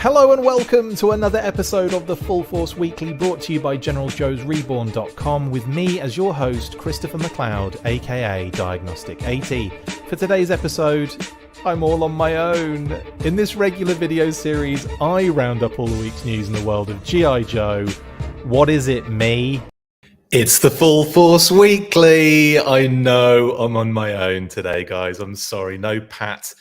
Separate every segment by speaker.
Speaker 1: Hello and welcome to another episode of the Full Force Weekly, brought to you by GeneralJoesReborn.com, with me as your host, Christopher McLeod AKA Diagnostik80. For today's episode, I'm all on my own. In this regular video series, I round up all the week's news in the world of G.I. Joe. What is it, me? It's the Full Force Weekly. I know I'm on my own today, guys. I'm sorry, no Pat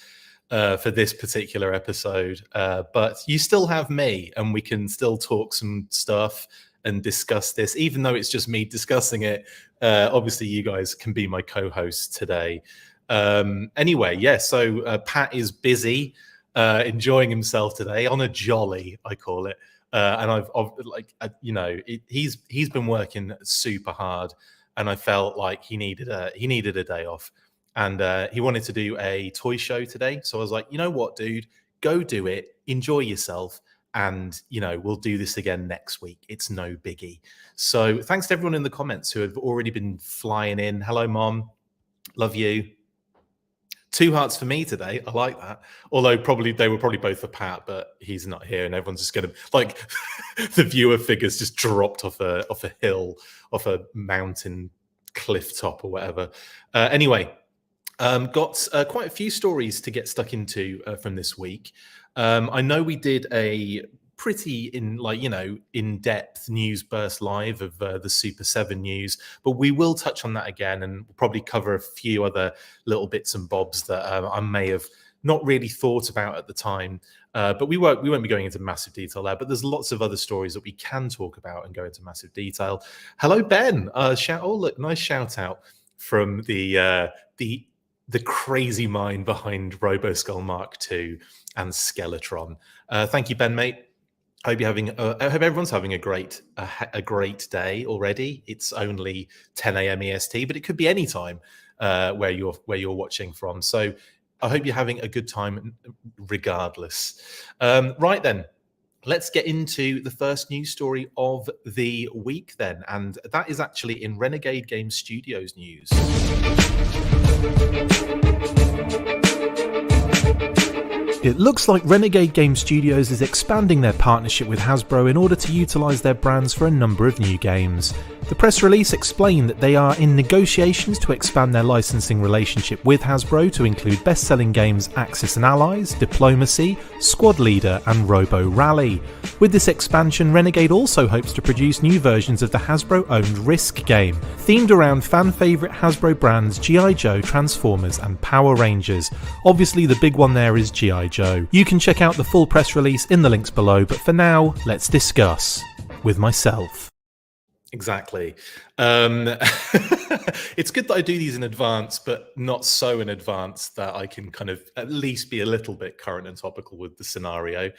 Speaker 1: for this particular episode, but you still have me, and we can still talk some stuff and discuss this, even though it's just me discussing it. Obviously, you guys can be my co-hosts today. Anyway, yeah. So Pat is busy enjoying himself today on a jolly, I call it. And he's been working super hard, and I felt like he needed a day off. And he wanted to do a toy show today. So I was like, you know what, dude, go do it. Enjoy yourself. And, we'll do this again next week. It's no biggie. So thanks to everyone in the comments who have already been flying in. Hello, Mom. Love you. 2 hearts for me today. I like that. Although they were probably both for Pat, but he's not here. And everyone's just going to, like, the viewer figures just dropped off a hill, off a mountain cliff top or whatever. Anyway. Got quite a few stories to get stuck into from this week. I know we did a pretty in-depth news burst live of the Super 7 news, but we will touch on that again, and we'll probably cover a few other little bits and bobs that I may have not really thought about at the time. But we won't be going into massive detail there, but there's lots of other stories that we can talk about and go into massive detail. Hello, Ben. Look, nice shout out from the crazy mind behind RoboSkull Mark II and Skeletron. Thank you, Ben, mate. I hope everyone's having a great day already. It's only 10 a.m. EST, but it could be any time where you're watching from. So I hope you're having a good time regardless. Right then. Let's get into the first news story of the week then, and that is actually in Renegade Game Studios news. It looks like Renegade Game Studios is expanding their partnership with Hasbro in order to utilise their brands for a number of new games. The press release explained that they are in negotiations to expand their licensing relationship with Hasbro to include best-selling games Axis and Allies, Diplomacy, Squad Leader and Robo Rally. With this expansion, Renegade also hopes to produce new versions of the Hasbro-owned Risk game, themed around fan-favourite Hasbro brands G.I. Joe, Transformers and Power Rangers. Obviously the big one there is G.I. Joe. You can check out the full press release in the links below, but for now, let's discuss with myself. Exactly. It's good that I do these in advance, but not so in advance that I can kind of at least be a little bit current and topical with the scenario.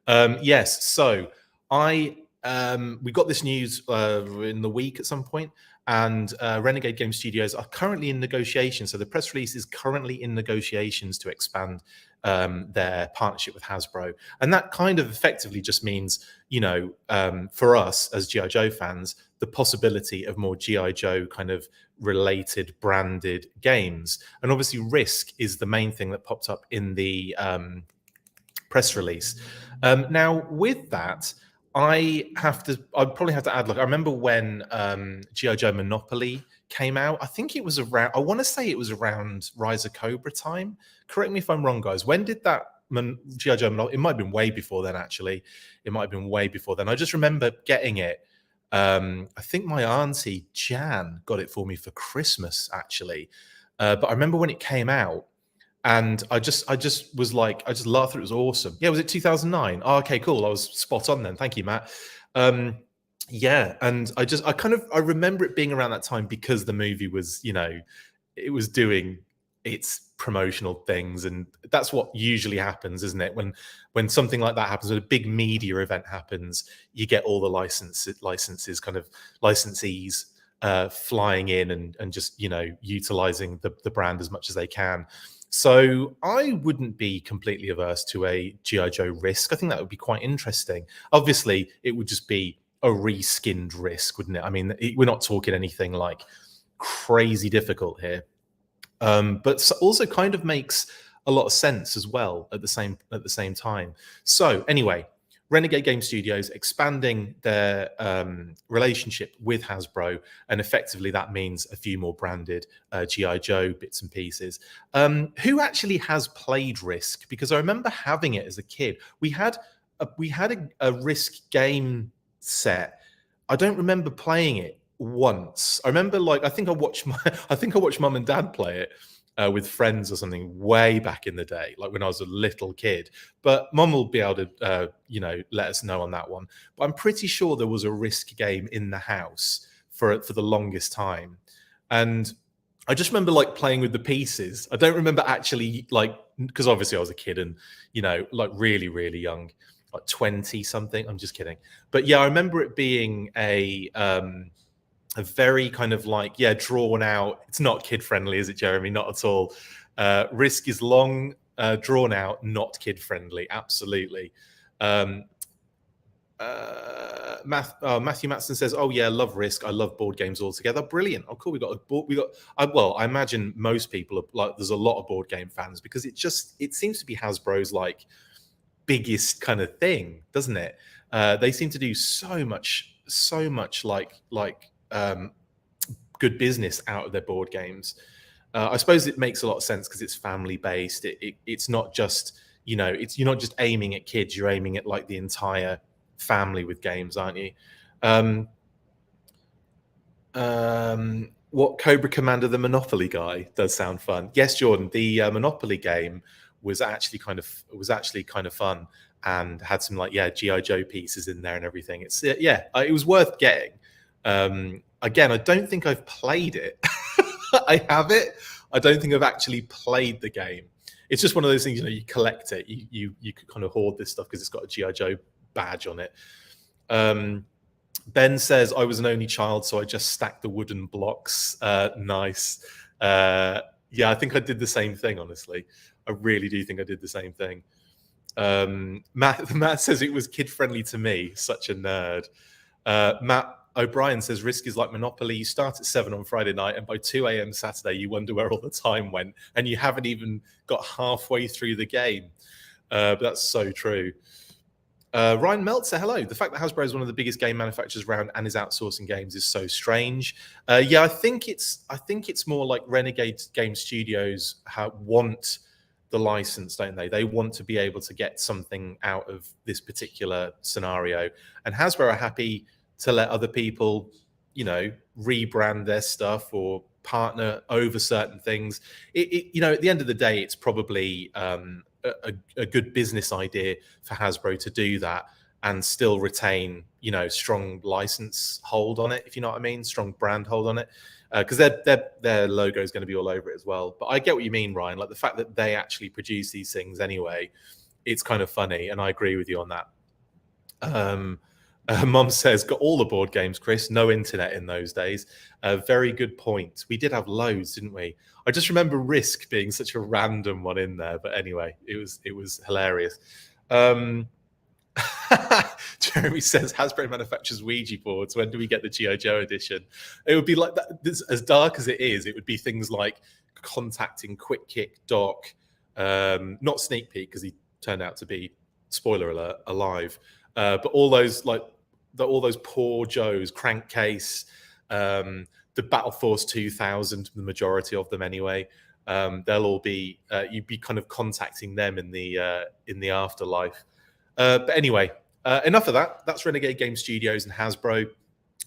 Speaker 1: Yes, so we got this news in the week at some point, and Renegade Game Studios are currently in negotiations. So the press release is currently in negotiations to expand their partnership with Hasbro. And that kind of effectively just means, for us as G.I. Joe fans, the possibility of more G.I. Joe kind of related branded games. And obviously Risk is the main thing that popped up in the press release. Now with that, I'd probably have to add, I remember when G.I. Joe Monopoly came out. I think it was around, I want to say it was around Rise of Cobra time. Correct me if I'm wrong, guys. When did that G.I. Joe Monopoly? It might have been way before then, actually. It might have been way before then. I just remember getting it. I think my auntie Jan got it for me for Christmas, actually. But I remember when it came out, and I just was like, I just laughed. It was awesome. Yeah, was it 2009? Oh, okay, cool. I was spot on then. Thank you, Matt. Yeah, and I remember it being around that time because the movie was, it was doing its promotional things, and that's what usually happens, isn't it? When something like that happens, when a big media event happens, you get all the licensees flying in and just utilizing the brand as much as they can. So I wouldn't be completely averse to a G.I. Joe Risk. I think that would be quite interesting. Obviously, it would just be a reskinned Risk, wouldn't it? I mean, we're not talking anything like crazy difficult here. But also kind of makes a lot of sense as well at the same time. So anyway, Renegade Game Studios expanding their relationship with Hasbro, and effectively that means a few more branded GI Joe bits and pieces. Who actually has played Risk? Because I remember having it as a kid. We had a Risk game set. I don't remember playing it once. I remember, like, I think I watched Mum and Dad play it with friends or something way back in the day, like when I was a little kid. But Mum will be able to, let us know on that one. But I'm pretty sure there was a Risk game in the house for the longest time, and I just remember like playing with the pieces. I don't remember actually, like, because obviously I was a kid and like really really young, like 20 something. I'm just kidding, but yeah, I remember it being a very kind of like, drawn out. It's not kid friendly, is it, Jeremy? Not at all. Risk is long, drawn out, not kid friendly. Absolutely. Matthew Matson says, "Oh yeah, love Risk. I love board games altogether." Brilliant. Oh, cool. We got a board. Well, I imagine most people are like. There's a lot of board game fans because it seems to be Hasbro's like biggest kind of thing, doesn't it? They seem to do so much like good business out of their board games. I suppose it makes a lot of sense because it's family based. It's not just you're not just aiming at kids. You're aiming at like the entire family with games, aren't you? What Cobra Commander, the Monopoly guy, does sound fun. Yes, Jordan, the Monopoly game was actually kind of fun and had some like GI Joe pieces in there and everything. It was worth getting. Again, I don't think I've played it. I have it. I don't think I've actually played the game. It's just one of those things, you collect it. You could kind of hoard this stuff because it's got a GI Joe badge on it. Ben says, "I was an only child, so I just stacked the wooden blocks." Nice. I think I did the same thing, honestly. I really do think I did the same thing. Matt says it was kid-friendly to me. Such a nerd. Matt O'Brien says, "Risk is like Monopoly. You start at 7 on Friday night, and by 2 a.m. Saturday, you wonder where all the time went, and you haven't even got halfway through the game." But that's so true. Ryan Meltzer, hello. The fact that Hasbro is one of the biggest game manufacturers around and is outsourcing games is so strange. I think it's more like Renegade Game Studios want the license, don't they? They want to be able to get something out of this particular scenario, and Hasbro are happy to let other people, rebrand their stuff or partner over certain things. At the end of the day, it's probably a good business idea for Hasbro to do that and still retain, strong license hold on it, if you know what I mean, strong brand hold on it, because their logo is going to be all over it as well. But I get what you mean, Ryan. Like the fact that they actually produce these things anyway, it's kind of funny, and I agree with you on that. Mum says, "Got all the board games, Chris. No internet in those days." Very good point. We did have loads, didn't we? I just remember Risk being such a random one in there. But anyway, it was hilarious. Jeremy says, "Hasbro manufactures Ouija boards. When do we get the G.I. Joe edition?" It would be like that. As dark as it is, it would be things like contacting Quick Kick Doc, not Sneak Peek because he turned out to be, spoiler alert, alive. But all those poor Joes, Crankcase, the Battle Force 2000, the majority of them anyway, they'll all be you'd be kind of contacting them in the afterlife. But anyway, enough of that. That's Renegade Game Studios and Hasbro.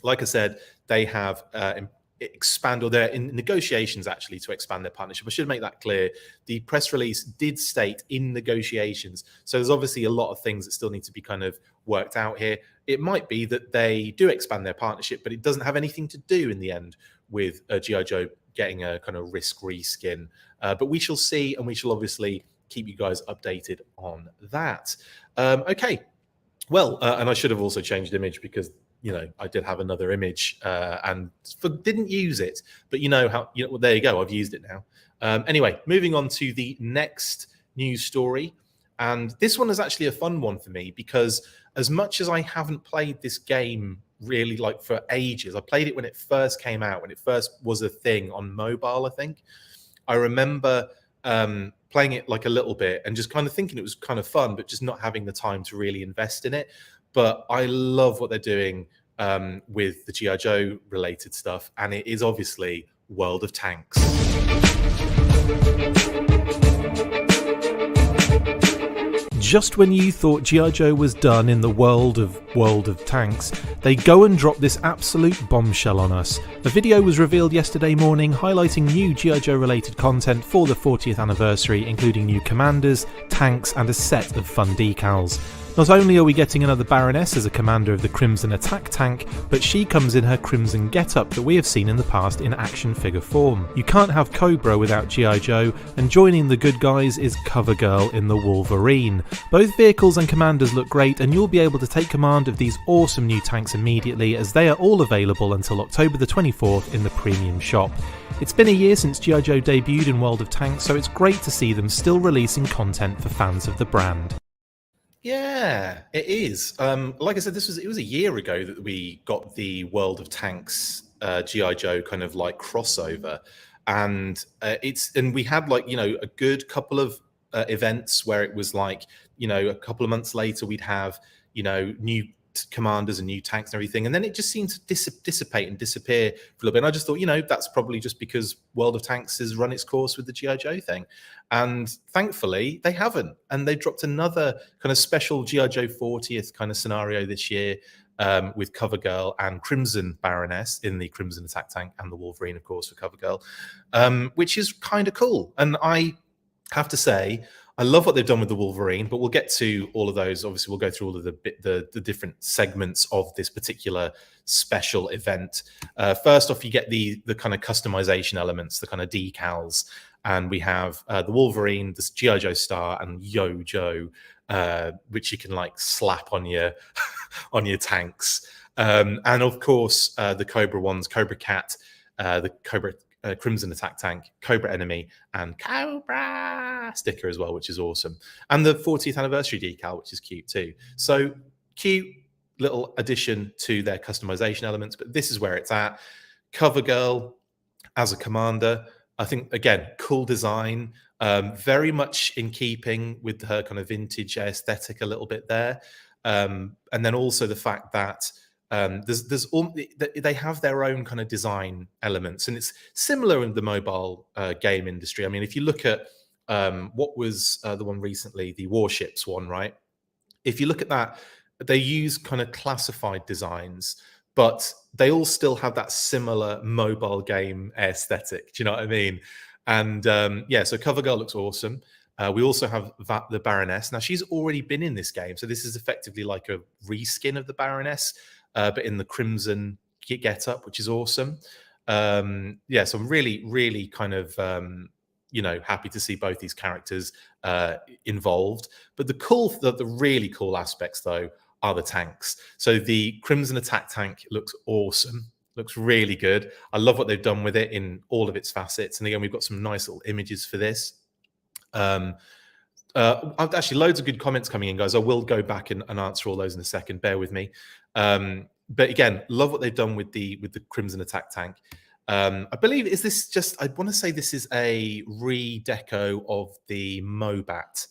Speaker 1: Like I said, they have expanded. They're in negotiations actually to expand their partnership. I should make that clear. The press release did state in negotiations. So there's obviously a lot of things that still need to be kind of worked out here. It might be that they do expand their partnership, but it doesn't have anything to do in the end with G.I. Joe getting a kind of Risk reskin. But we shall see, and we shall obviously keep you guys updated on that. Okay. Well, and I should have also changed image because I did have another image and didn't use it, but well, there you go. I've used it now. Anyway, moving on to the next news story. And this one is actually a fun one for me because as much as I haven't played this game really like for ages, I played it when it first came out, when it first was a thing on mobile, I think. I remember playing it like a little bit and just kind of thinking it was kind of fun, but just not having the time to really invest in it. But I love what they're doing with the G.I. Joe related stuff, and it is obviously World of Tanks.
Speaker 2: Just when you thought G.I. Joe was done in the world of Tanks, they go and drop this absolute bombshell on us. A video was revealed yesterday morning highlighting new G.I. Joe related content for the 40th anniversary, including new commanders, tanks and a set of fun decals. Not only are we getting another Baroness as a commander of the Crimson Attack Tank, but she comes in her crimson getup that we have seen in the past in action figure form. You can't have Cobra without G.I. Joe, and joining the good guys is CoverGirl in the Wolverine. Both vehicles and commanders look great, and you'll be able to take command of these awesome new tanks immediately, as they are all available until October the 24th in the premium shop. It's been a year since G.I. Joe debuted in World of Tanks, so it's great to see them still releasing content for fans of the brand.
Speaker 1: Yeah, it is. Like I said, it was a year ago that we got the World of Tanks G.I. Joe kind of like crossover, and we had like, you know, a good couple of events where it was like, you know, a couple of months later we'd have, you know, new commanders and new tanks and everything, and then it just seemed to dissipate and disappear for a little bit. And I just thought, you know, that's probably just because World of Tanks has run its course with the G.I. Joe thing, and thankfully they haven't, and they dropped another kind of special G.I. Joe 40th kind of scenario this year with CoverGirl and Crimson Baroness in the Crimson Attack Tank, and the Wolverine, of course, for CoverGirl, which is kind of cool. And I have to say, I love what they've done with the Wolverine, but we'll get to all of those. Obviously, we'll go through all of the different segments of this particular special event. First off, you get the kind of customization elements, the kind of decals, and we have the Wolverine, this G.I. Joe star, and Yo Joe, which you can like slap on your on your tanks, and of course the Cobra ones, Cobra Cat, the Cobra Crimson Attack Tank, Cobra Enemy, and Cobra sticker as well, which is awesome. And the 40th anniversary decal, which is cute too. So cute little addition to their customization elements, but this is where it's at. CoverGirl as a commander, I think, again, cool design, very much in keeping with her kind of vintage aesthetic a little bit there. And then also the fact that they have their own kind of design elements, and it's similar in the mobile game industry. I mean, if you look at what was the one recently, the Warships one, right? If you look at that, they use kind of classified designs, but they all still have that similar mobile game aesthetic. Do you know what I mean? And yeah, so CoverGirl looks awesome. We also have the Baroness. Now, she's already been in this game, so this is effectively like a reskin of the Baroness, but in the crimson get-up, which is awesome. Yeah, so I'm really, really kind of, you know, happy to see both these characters involved. But the really cool aspects, though, are the tanks. So the Crimson Attack Tank looks awesome. Looks really good. I love what they've done with it in all of its facets. And again, we've got some nice little images for this. Actually, loads of good comments coming in, guys. I will go back and answer all those in a second. Bear with me. But again, love what they've done with the Crimson Attack Tank. I believe, is this just, I want to say this is a redeco of the Mobat.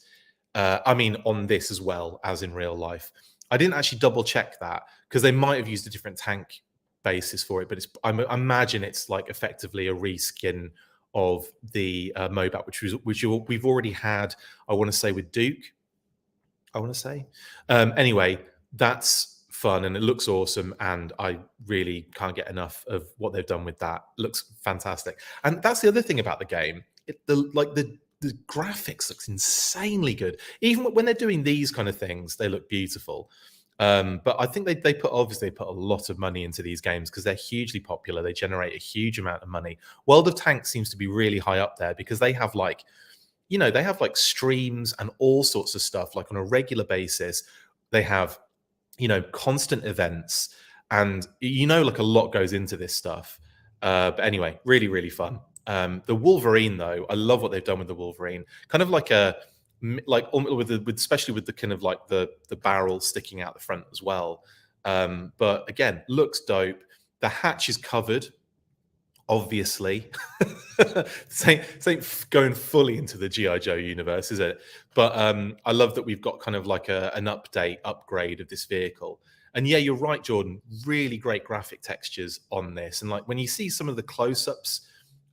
Speaker 1: I mean, on this as well as in real life. I didn't actually double check that because they might have used a different tank basis for it, but I imagine it's like effectively a reskin of the Mobat, which we've already had, I want to say, with Duke. I want to say. Anyway, that's fun and it looks awesome, and I really can't get enough of what they've done with that. It looks fantastic, and that's the other thing about the game. The graphics looks insanely good. Even when they're doing these kind of things, they look beautiful. But I think they obviously put a lot of money into these games because they're hugely popular. They generate a huge amount of money. World of Tanks seems to be really high up there because they have like, you know, they have like streams and all sorts of stuff like on a regular basis. They have, you know, constant events, and you know, like a lot goes into this stuff. But anyway, really, really fun. The Wolverine, though, I love what they've done with the Wolverine. Kind of like especially with the kind of like the barrel sticking out the front as well. But again, looks dope. The hatch is covered, obviously. This ain't going fully into the GI Joe universe, is it? But I love that we've got kind of like an upgrade of this vehicle. And yeah, you're right, Jordan. Really great graphic textures on this, and like when you see some of the close-ups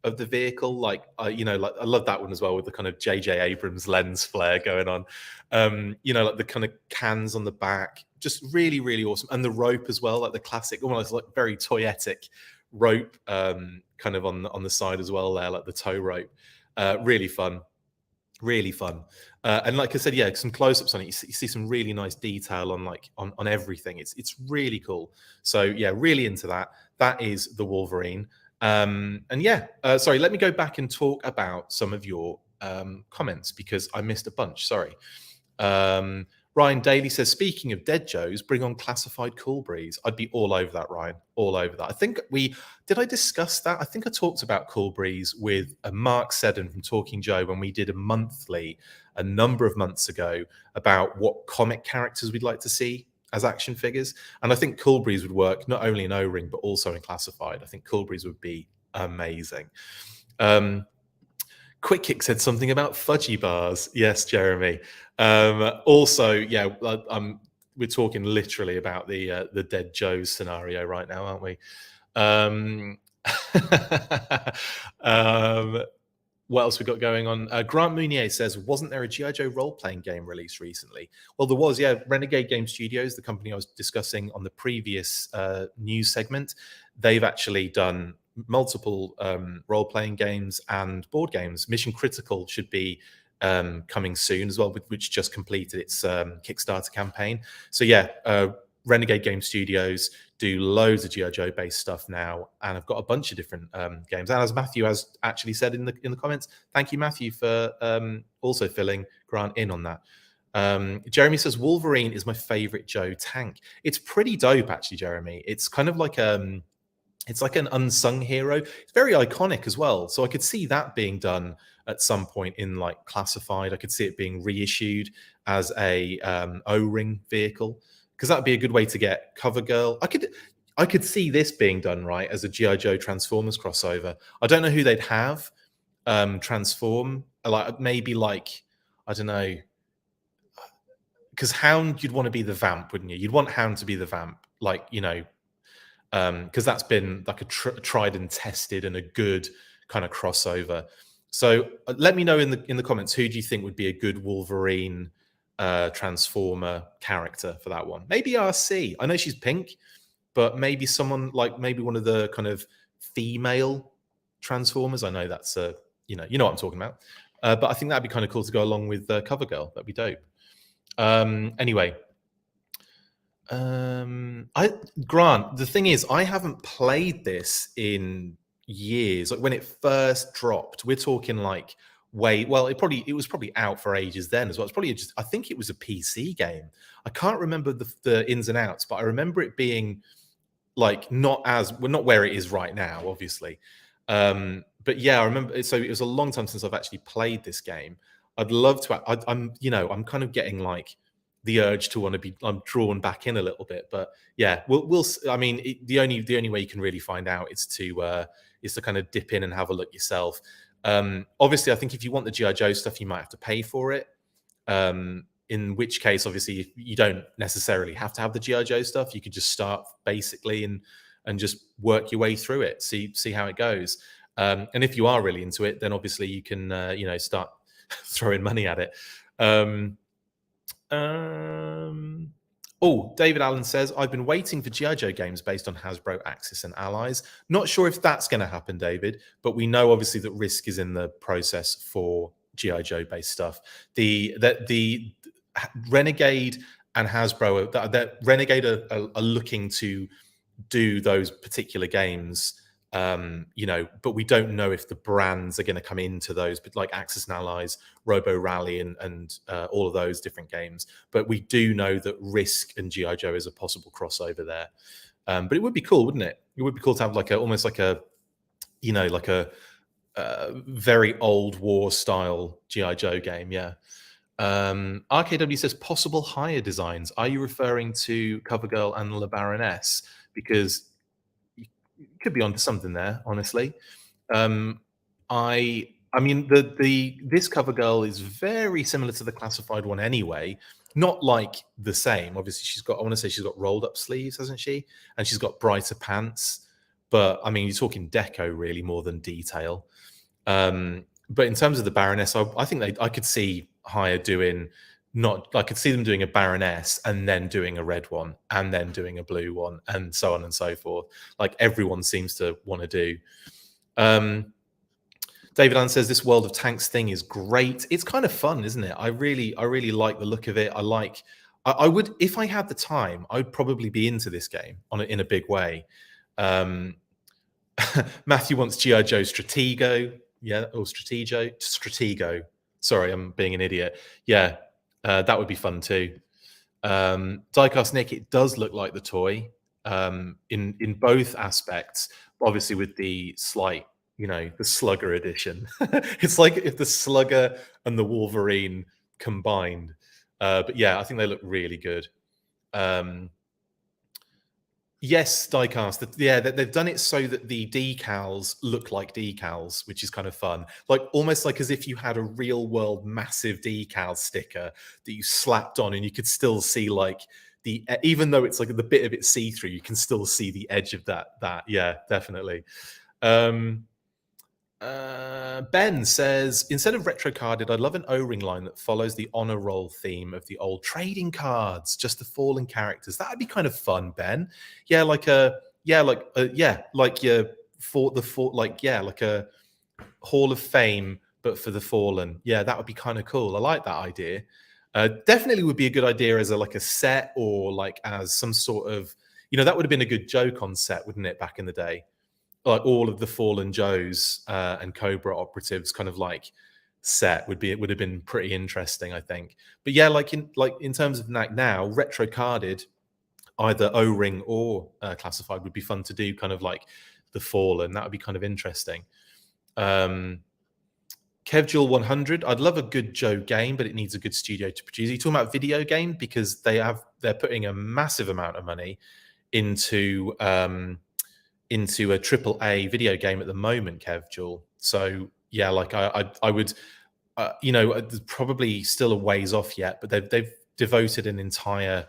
Speaker 1: of the vehicle, like like I love that one as well with the kind of J.J. Abrams lens flare going on. Like the kind of cans on the back, just really, really awesome, and the rope as well, like the classic, almost like very toyetic rope, kind of on the side as well there, like the tow rope. Really fun, really fun. And like I said, yeah, some close-ups on it. You see some really nice detail on on everything. It's really cool. So yeah, really into that. That is the Wolverine. And yeah, sorry, let me go back and talk about some of your comments because I missed a bunch. Sorry. Ryan Daly says, speaking of Dead Joes, bring on classified Cool Breeze. I'd be all over that, Ryan. All over that. I think did I discuss that? I think I talked about Cool Breeze with Mark Seddon from Talking Joe when we did a monthly a number of months ago about what comic characters we'd like to see as action figures. And I think Cool Breeze would work not only in O-Ring, but also in classified. I think Cool Breeze would be amazing. Quick Kick said something about fudgy bars. Yes, Jeremy. Also, yeah, we're talking literally about the Dead Joes scenario right now, aren't we? What else we got going on? Grant Mounier says, wasn't there a G.I. Joe role-playing game released recently? Well, there was, yeah. Renegade Game Studios, the company I was discussing on the previous news segment, they've actually done multiple role-playing games and board games. Mission Critical should be coming soon as well, which just completed its Kickstarter campaign. So yeah, Renegade Game Studios do loads of G.I. Joe based stuff now, and I've got a bunch of different games. And as Matthew has actually said in the comments, thank you, Matthew, for also filling Grant in on that. Jeremy says Wolverine is my favorite Joe tank. It's pretty dope, actually, Jeremy. It's kind of like it's like an unsung hero. It's very iconic as well. So I could see that being done at some point in like classified. I could see it being reissued as a O-ring vehicle, because that'd be a good way to get CoverGirl. I could see this being done right as a G.I. Joe Transformers crossover. I don't know who they'd have transform, like maybe like, I don't know, because Hound, you'd want to be the Vamp, wouldn't you? You'd want Hound to be the Vamp, like, because that's been like a tried and tested and a good kind of crossover. So let me know in the comments, who do you think would be a good Wolverine Transformer character for that one? Maybe RC. I know she's pink, but maybe someone like maybe one of the kind of female Transformers. I know that's you know what I'm talking about. But I think that'd be kind of cool to go along with CoverGirl. That'd be dope. Anyway. Grant, the thing is, I haven't played this in years. Like when it first dropped, we're talking like it was probably out for ages then as well. It's probably I think it was a PC game. I can't remember the ins and outs, but I remember it being like not where it is right now, obviously. But yeah, I remember. So it was a long time since I've actually played this game. I'd love to. I'm kind of getting like the urge to want to be. I'm drawn back in a little bit, but yeah, we'll. I mean, the only way you can really find out is to kind of dip in and have a look yourself. Obviously, I think if you want the G.I. Joe stuff, you might have to pay for it. In which case, obviously, you don't necessarily have to have the G.I. Joe stuff. You could just start basically and just work your way through it, see how it goes. And if you are really into it, then obviously you can start throwing money at it. David Allen says, I've been waiting for G.I. Joe games based on Hasbro, Axis, and Allies. Not sure if that's going to happen, David, but we know obviously that Risk is in the process for G.I. Joe based stuff. The Renegade and Hasbro, Renegade are looking to do those particular games. But we don't know if the brands are going to come into those, but like Axis and Allies, Robo Rally, and all of those different games. But we do know that Risk and G.I. Joe is a possible crossover there. But it would be cool, wouldn't it? It would be cool to have almost like a very old war style G.I. Joe game. Yeah. RKW says possible higher designs. Are you referring to CoverGirl and La Baroness? Because could be onto something there, honestly. I mean, this cover girl is very similar to the classified one anyway. Not like the same. Obviously, I want to say she's got rolled up sleeves, hasn't she? And she's got brighter pants. But I mean, you're talking deco really more than detail. But in terms of the Baroness, I think I could see Hire doing I could see them doing a Baroness and then doing a red one and then doing a blue one and so on and so forth. Like everyone seems to want to do. David Allen says this World of Tanks thing is great. It's kind of fun, isn't it? I really like the look of it. I would, if I had the time, I would probably be into this game in a big way. Matthew wants G.I. Joe Stratego. Yeah, or Stratego. Sorry, I'm being an idiot. Yeah, that would be fun too. Diecast Nick, it does look like the toy in both aspects. Obviously, with the slight, the Slugger edition. It's like if the Slugger and the Wolverine combined. But yeah, I think they look really good. Yes, diecast. Yeah, they've done it so that the decals look like decals, which is kind of fun. Like almost like as if you had a real world massive decal sticker that you slapped on, and you could still see like even though it's like the bit of it see through, you can still see the edge of that. Yeah, definitely. Ben says, instead of retro carded, I'd love an O-ring line that follows the honor roll theme of the old trading cards, just the fallen characters. That'd be kind of fun, Ben. Yeah, like a Hall of Fame, but for the fallen. Yeah, that would be kind of cool. I like that idea. Definitely would be a good idea as a set, or like as some sort of, that would have been a good joke on set, wouldn't it, back in the day? Like all of the fallen Joes and Cobra operatives kind of like set would have been pretty interesting, I think. But yeah, like in terms of now retro carded, either O-ring or classified would be fun to do, kind of like the fallen. That would be kind of interesting. Kevjul 100, I'd love a good Joe game, but it needs a good studio to produce. Are you talking about video game? Because they're putting a massive amount of money into a AAA video game at the moment, Kev Jewel. So yeah, like I would, there's probably still a ways off yet, but they've devoted an entire,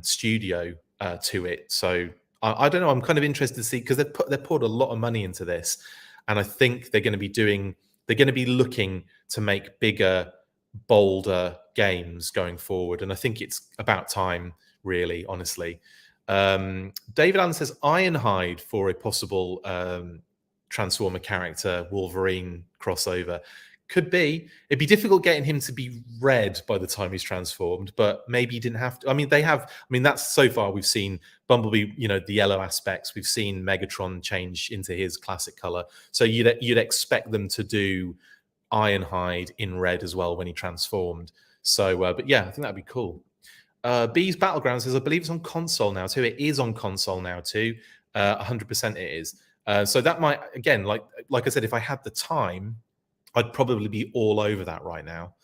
Speaker 1: studio to it. So I don't know. I'm kind of interested to see, because they've poured a lot of money into this, and I think they're going to be looking to make bigger, bolder games going forward. And I think it's about time, really, honestly. David Allen says Ironhide for a possible Transformer character Wolverine crossover. Could be. It'd be difficult getting him to be red by the time he's transformed, but maybe he didn't have to. I mean, that's so far we've seen Bumblebee, the yellow aspects. We've seen Megatron change into his classic color. So you'd expect them to do Ironhide in red as well when he transformed. So, but yeah, I think that'd be cool. Bees Battleground says, I believe it's on console now too. It is on console now too. 100% it is. So that might, again, like I said, if I had the time, I'd probably be all over that right now.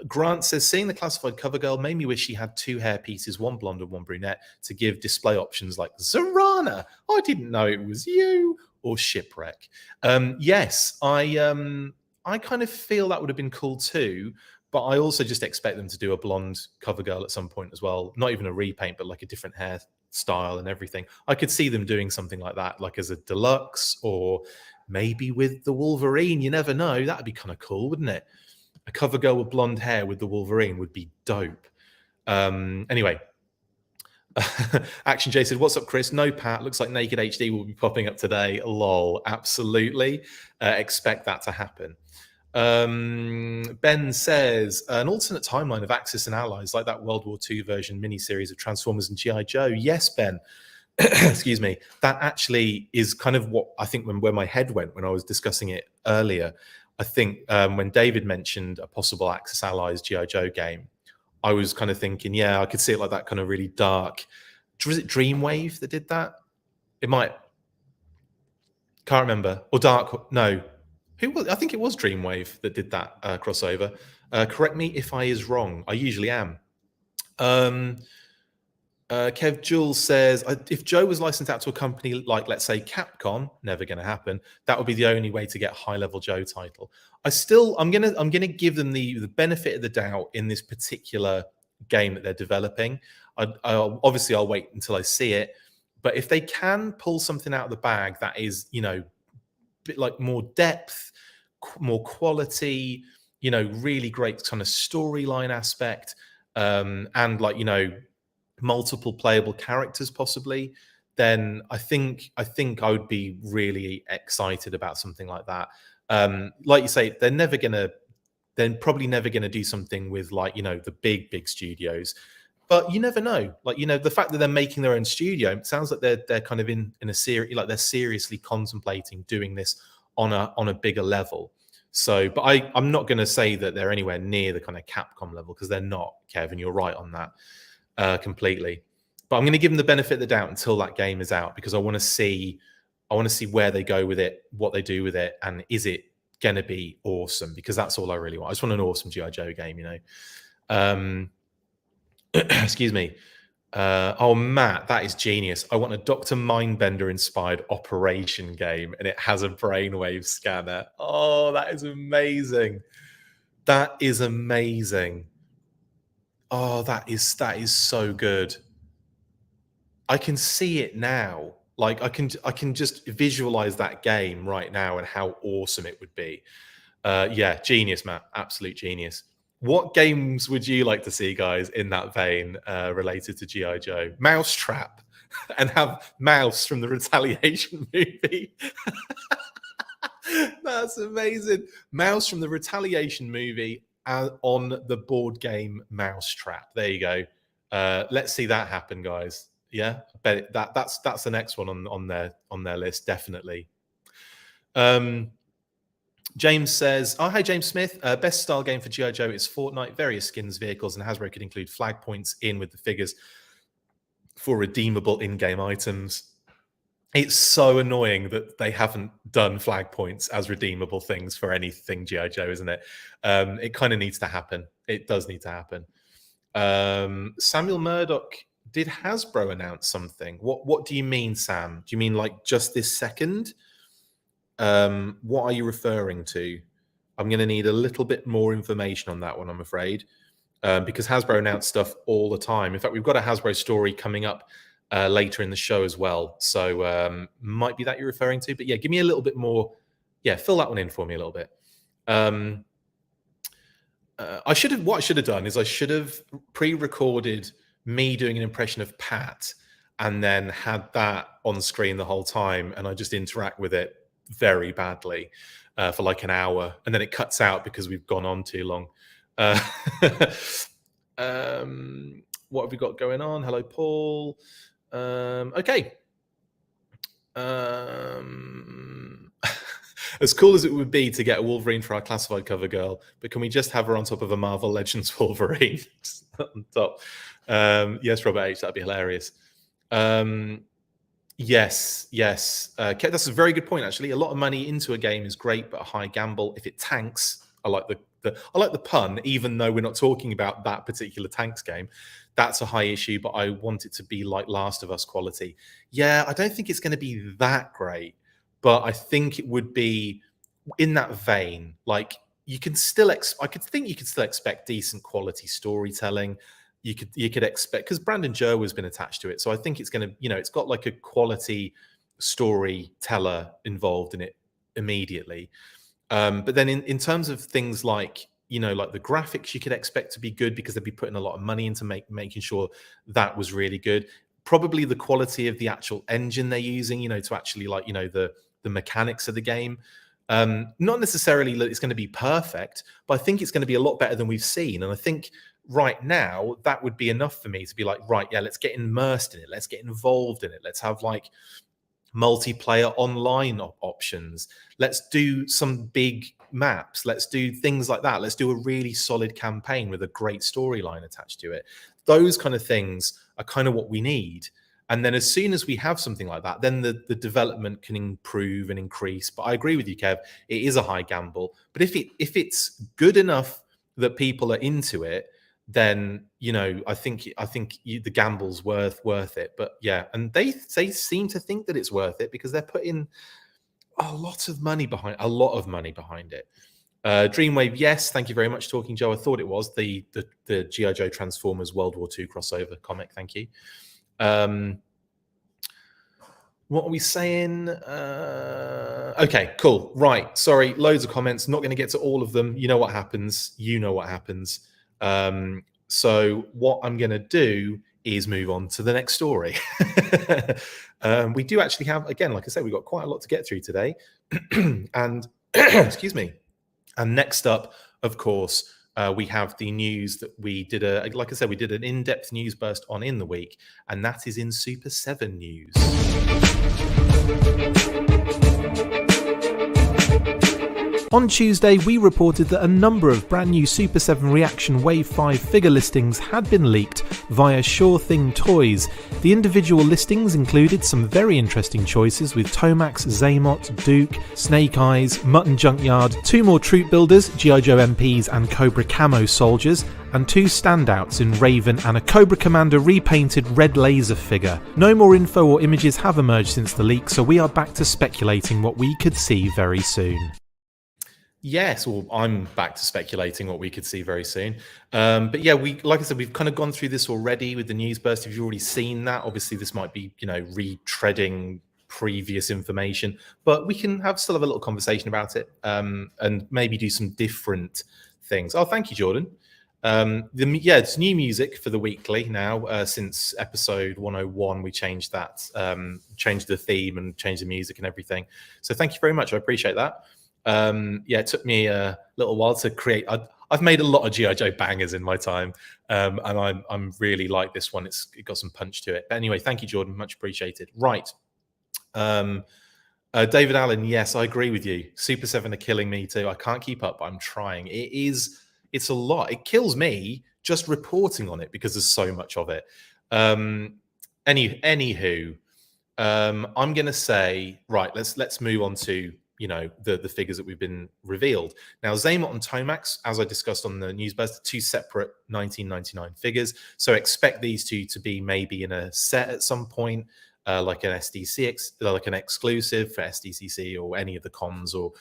Speaker 1: Grant says, seeing the classified cover girl made me wish she had two hair pieces, one blonde and one brunette, to give display options like Zorana, I didn't know it was you, or Shipwreck. Yes, I kind of feel that would have been cool too. But I also just expect them to do a blonde cover girl at some point as well. Not even a repaint, but like a different hairstyle and everything. I could see them doing something like that, like as a deluxe, or maybe with the Wolverine. You never know. That'd be kind of cool, wouldn't it? A cover girl with blonde hair with the Wolverine would be dope. Anyway. Action J said, what's up, Chris? No, Pat. Looks like Naked HD will be popping up today. Lol. Absolutely. Expect that to happen. Ben says, an alternate timeline of Axis and Allies, like that World War II version miniseries of Transformers and G.I. Joe. Yes, Ben. Excuse me. That actually is kind of what I think where my head went when I was discussing it earlier. I think when David mentioned a possible Axis Allies G.I. Joe game, I was kind of thinking, yeah, I could see it like that kind of really dark. Was it Dreamwave that did that? It might. Can't remember. Or Dark. No. Who was? I think it was Dreamwave that did that crossover. Correct me if I is wrong. I usually am. Kev Jules says, if Joe was licensed out to a company like, let's say, Capcom, never going to happen. That would be the only way to get a high-level Joe title. I'm gonna give them the benefit of the doubt in this particular game that they're developing. Obviously, I'll wait until I see it. But if they can pull something out of the bag that is, a bit like more depth, more quality, really great kind of storyline aspect, and like, multiple playable characters possibly, then I think I would be really excited about something like that. Like you say, they're probably never gonna do something with, like, the big studios. But you never know. Like, the fact that they're making their own studio, it sounds like they're kind of in a series, like they're seriously contemplating doing this on a bigger level. So, but I'm not going to say that they're anywhere near the kind of Capcom level, because they're not, Kevin. You're right on that completely. But I'm going to give them the benefit of the doubt until that game is out, because I want to see where they go with it, what they do with it, and is it going to be awesome? Because that's all I really want. I just want an awesome G.I. Joe game, Excuse me. Oh, Matt, that is genius. I want a Dr. Mindbender inspired operation game, and it has a brainwave scanner. Oh, that is amazing. That is amazing. Oh, that is so good. I can see it now. Like, I can just visualize that game right now and how awesome it would be. Yeah, genius, Matt. Absolute genius. What games would you like to see, guys, in that vein, related to G.I. Joe? Mousetrap, and have Mouse from the Retaliation movie. That's amazing. Mouse from the Retaliation movie on the board game Mousetrap. There you go. Let's see that happen, guys. Yeah, I bet that's the next one on their list, definitely. James says, oh, hi, James Smith. Best style game for G.I. Joe is Fortnite. Various skins, vehicles, and Hasbro could include flag points in with the figures for redeemable in-game items. It's so annoying that they haven't done flag points as redeemable things for anything G.I. Joe, isn't it? It kind of needs to happen. It does need to happen. Samuel Murdoch, did Hasbro announce something? What do you mean, Sam? Do you mean like just this second? What are you referring to? I'm going to need a little bit more information on that one, I'm afraid, because Hasbro announced stuff all the time. In fact, we've got a Hasbro story coming up later in the show as well. So might be that you're referring to. But yeah, give me a little bit more. Yeah, fill that one in for me a little bit. What I should have done is I should have pre-recorded me doing an impression of Pat and then had that on screen the whole time, and I just interact with it very badly for like an hour, and then it cuts out because we've gone on too long. What have we got going on? Hello, Paul. Okay. As cool as it would be to get a Wolverine for our classified cover girl, but can we just have her on top of a Marvel Legends Wolverine? On top. Yes, Robert H, that'd be hilarious. Yes. That's a very good point, actually. A lot of money into a game is great, but a high gamble. If it tanks, I like the pun, even though we're not talking about that particular tanks game. That's a high issue, but I want it to be like Last of Us quality. Yeah, I don't think it's going to be that great, but I think it would be in that vein. Like, you can still I could think you could still expect decent quality storytelling. You could expect, because Brandon Joe has been attached to it, so I think it's going to, it's got like a quality storyteller involved in it immediately. But then in terms of things like, like the graphics, you could expect to be good because they'd be putting a lot of money into making sure that was really good. Probably the quality of the actual engine they're using, to actually, like, the mechanics of the game. Not necessarily that it's going to be perfect, but I think it's going to be a lot better than we've seen. And I think right now that would be enough for me to be like, right, yeah, let's get immersed in it. Let's get involved in it. Let's have like multiplayer online options. Let's do some big maps. Let's do things like that. Let's do a really solid campaign with a great storyline attached to it. Those kind of things are kind of what we need. And then as soon as we have something like that, then the development can improve and increase. But I agree with you, Kev. It is a high gamble. But if it's good enough that people are into it, then I think the gamble's worth it. But yeah, and they seem to think that it's worth it because they're putting a lot of money behind it. Dreamwave, yes, thank you very much, Talking Joe. I thought it was the G.I. Joe Transformers World War II crossover comic. Thank you. What are we saying? Okay, cool. Right. Sorry, loads of comments. Not going to get to all of them. You know what happens. So what I'm going to do is move on to the next story. We do actually have, again, like I said, we've got quite a lot to get through today. And excuse me. And next up, of course, we have the news that we did like I said, we did an in-depth news burst on in the week, and that is in Super 7 news.
Speaker 2: On Tuesday, we reported that a number of brand new Super 7 Reaction Wave 5 figure listings had been leaked via Sure Thing Toys. The individual listings included some very interesting choices with Tomax, Zaymot, Duke, Snake Eyes, Mutton Junkyard, 2 more troop builders, G.I. Joe MPs and Cobra Camo soldiers, and 2 standouts in Raven and a Cobra Commander repainted red laser figure. No more info or images have emerged since the leak, so we are back to speculating what we could see very soon.
Speaker 1: Yes, well, I'm back to speculating what we could see very soon. But yeah, like I said, we've kind of gone through this already with the news burst. If you've already seen that, obviously this might be, retreading previous information, but we can still have a little conversation about it, and maybe do some different things. Oh, thank you, Jordan. It's new music for the weekly now. Since episode 101, we changed that, changed the theme and changed the music and everything. So thank you very much. I appreciate that. It took me a little while to create. I've made a lot of G.I. Joe bangers in my time, and I'm really like this one. It got some punch to it. But anyway, thank you, Jordan. Much appreciated. Right. David Allen, yes, I agree with you. Super 7 are killing me too. I can't keep up, but I'm trying. It's a lot. It kills me just reporting on it because there's so much of it. Anywho, I'm going to say, right, let's move on to the figures that we've been revealed. Now, Zaymot and Tomax, as I discussed on the news burst, 2 separate 1999 figures. So expect these two to be maybe in a set at some point, like an SDC, like an exclusive for SDCC or any of the cons or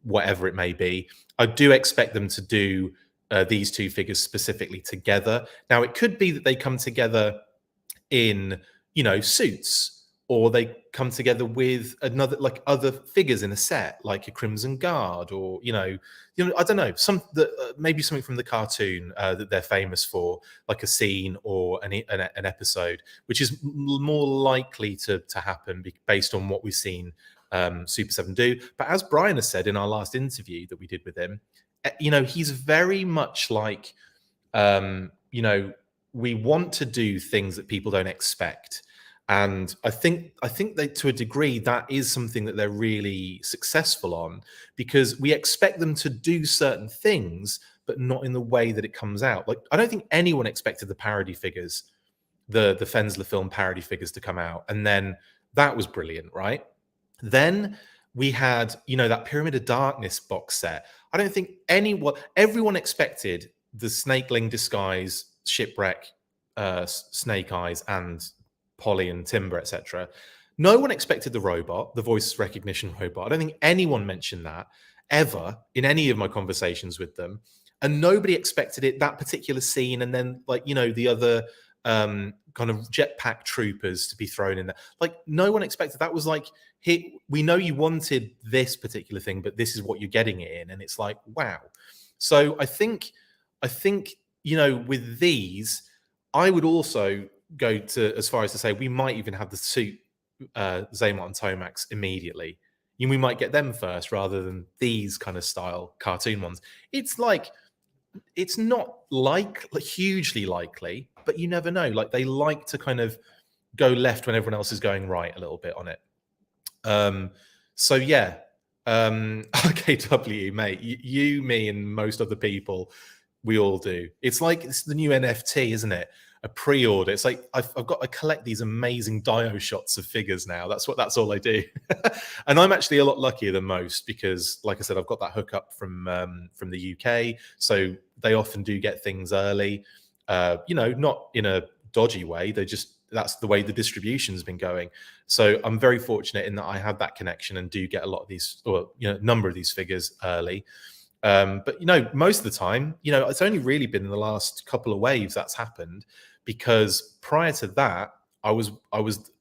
Speaker 1: whatever it may be. I do expect them to do these 2 figures specifically together. Now, it could be that they come together in, suits, or they come together with other figures in a set, like a Crimson Guard, or I don't know, maybe something from the cartoon that they're famous for, like a scene or an episode, which is more likely to happen based on what we've seen Super 7 do. But as Brian has said in our last interview that we did with him, he's very much like, we want to do things that people don't expect. And I think that to a degree, that is something that they're really successful on, because we expect them to do certain things, but not in the way that it comes out. Like, I don't think anyone expected the parody figures, the Fensler film parody figures to come out. And then that was brilliant, right? Then we had, that Pyramid of Darkness box set. I don't think everyone expected the Snakeling Disguise, Shipwreck, Snake Eyes, and Polly and Timber, etc. No one expected the robot, the voice recognition robot. I don't think anyone mentioned that ever in any of my conversations with them. And nobody expected that particular scene. And then, the other kind of jetpack troopers to be thrown in there. Like, no one expected that. Was like, hey, we know you wanted this particular thing, but this is what you're getting it in. And it's like, wow. So I think, with these, I would also go to as far as to say we might even have the suit Zaymot and Tomax immediately. We might get them first rather than these kind of style cartoon ones. It's not hugely likely, but you never know. Like, they like to kind of go left when everyone else is going right a little bit on it. So yeah, RKW, mate, you, me, and most other people, we all do. It's the new NFT, isn't it? A pre-order. It's like I've got to collect these amazing Dio shots of figures now. That's all I do. And I'm actually a lot luckier than most because, like I said, I've got that hookup from the UK, so they often do get things early. you know, not in a dodgy way. That's the way the distribution's been going. So I'm very fortunate in that I have that connection and do get a lot of these, or you know, number of these figures early. But you know, most of the time, you know, it's only really been in the last couple of waves that's happened, because prior to that, I was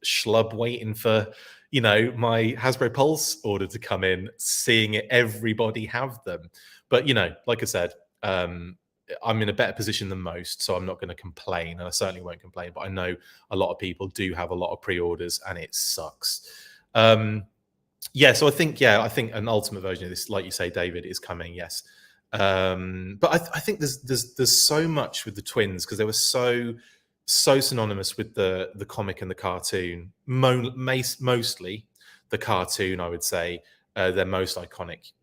Speaker 1: schlub waiting for, you know, my Hasbro Pulse order to come in, seeing everybody have them. But you know, like I said, I'm in a better position than most, so I'm not going to complain, and I certainly won't complain. But I know a lot of people do have a lot of pre-orders, and it sucks. Yeah, so I think an ultimate version of this, like you say, David, is coming. Yes, but I think there's so much with the twins, because they were so synonymous with the comic and the cartoon. Mostly the cartoon, I would say, their most iconic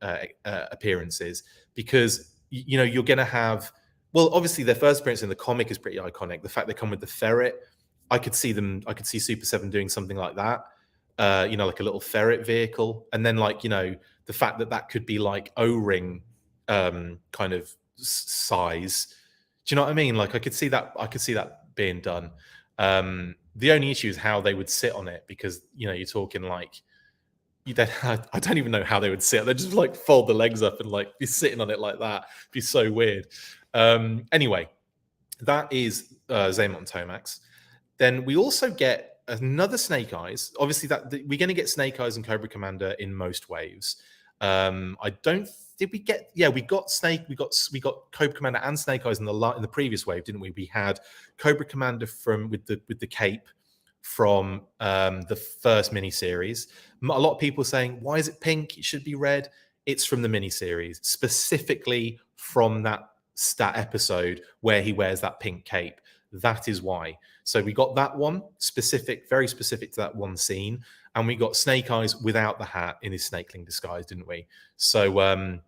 Speaker 1: appearances, because you know, you're going to have, well, obviously their first appearance in the comic is pretty iconic. The fact they come with the ferret, I could see Super 7 doing something like that, you know, like a little ferret vehicle. And then, like, you know, the fact that could be like O-ring kind of size. Do you know what I mean? Like, I could see that being done. The only issue is how they would sit on it, because, you know, you're talking like, I don't even know how they would sit. They'd just like fold the legs up and like be sitting on it like that. It'd be so weird. Anyway, that is Xamot and Tomax. Then we also get another Snake Eyes. Obviously, we're going to get Snake Eyes and Cobra Commander in most waves. Did we get? Yeah, we got Cobra Commander and Snake Eyes in the previous wave, didn't we? We had Cobra Commander with the cape from the first miniseries. A lot of people saying, why is it pink? It should be red. It's from the miniseries, specifically from that episode where he wears that pink cape. That is why. So we got that one very specific to that one scene, and we got Snake Eyes without the hat in his snakeling disguise, didn't we? So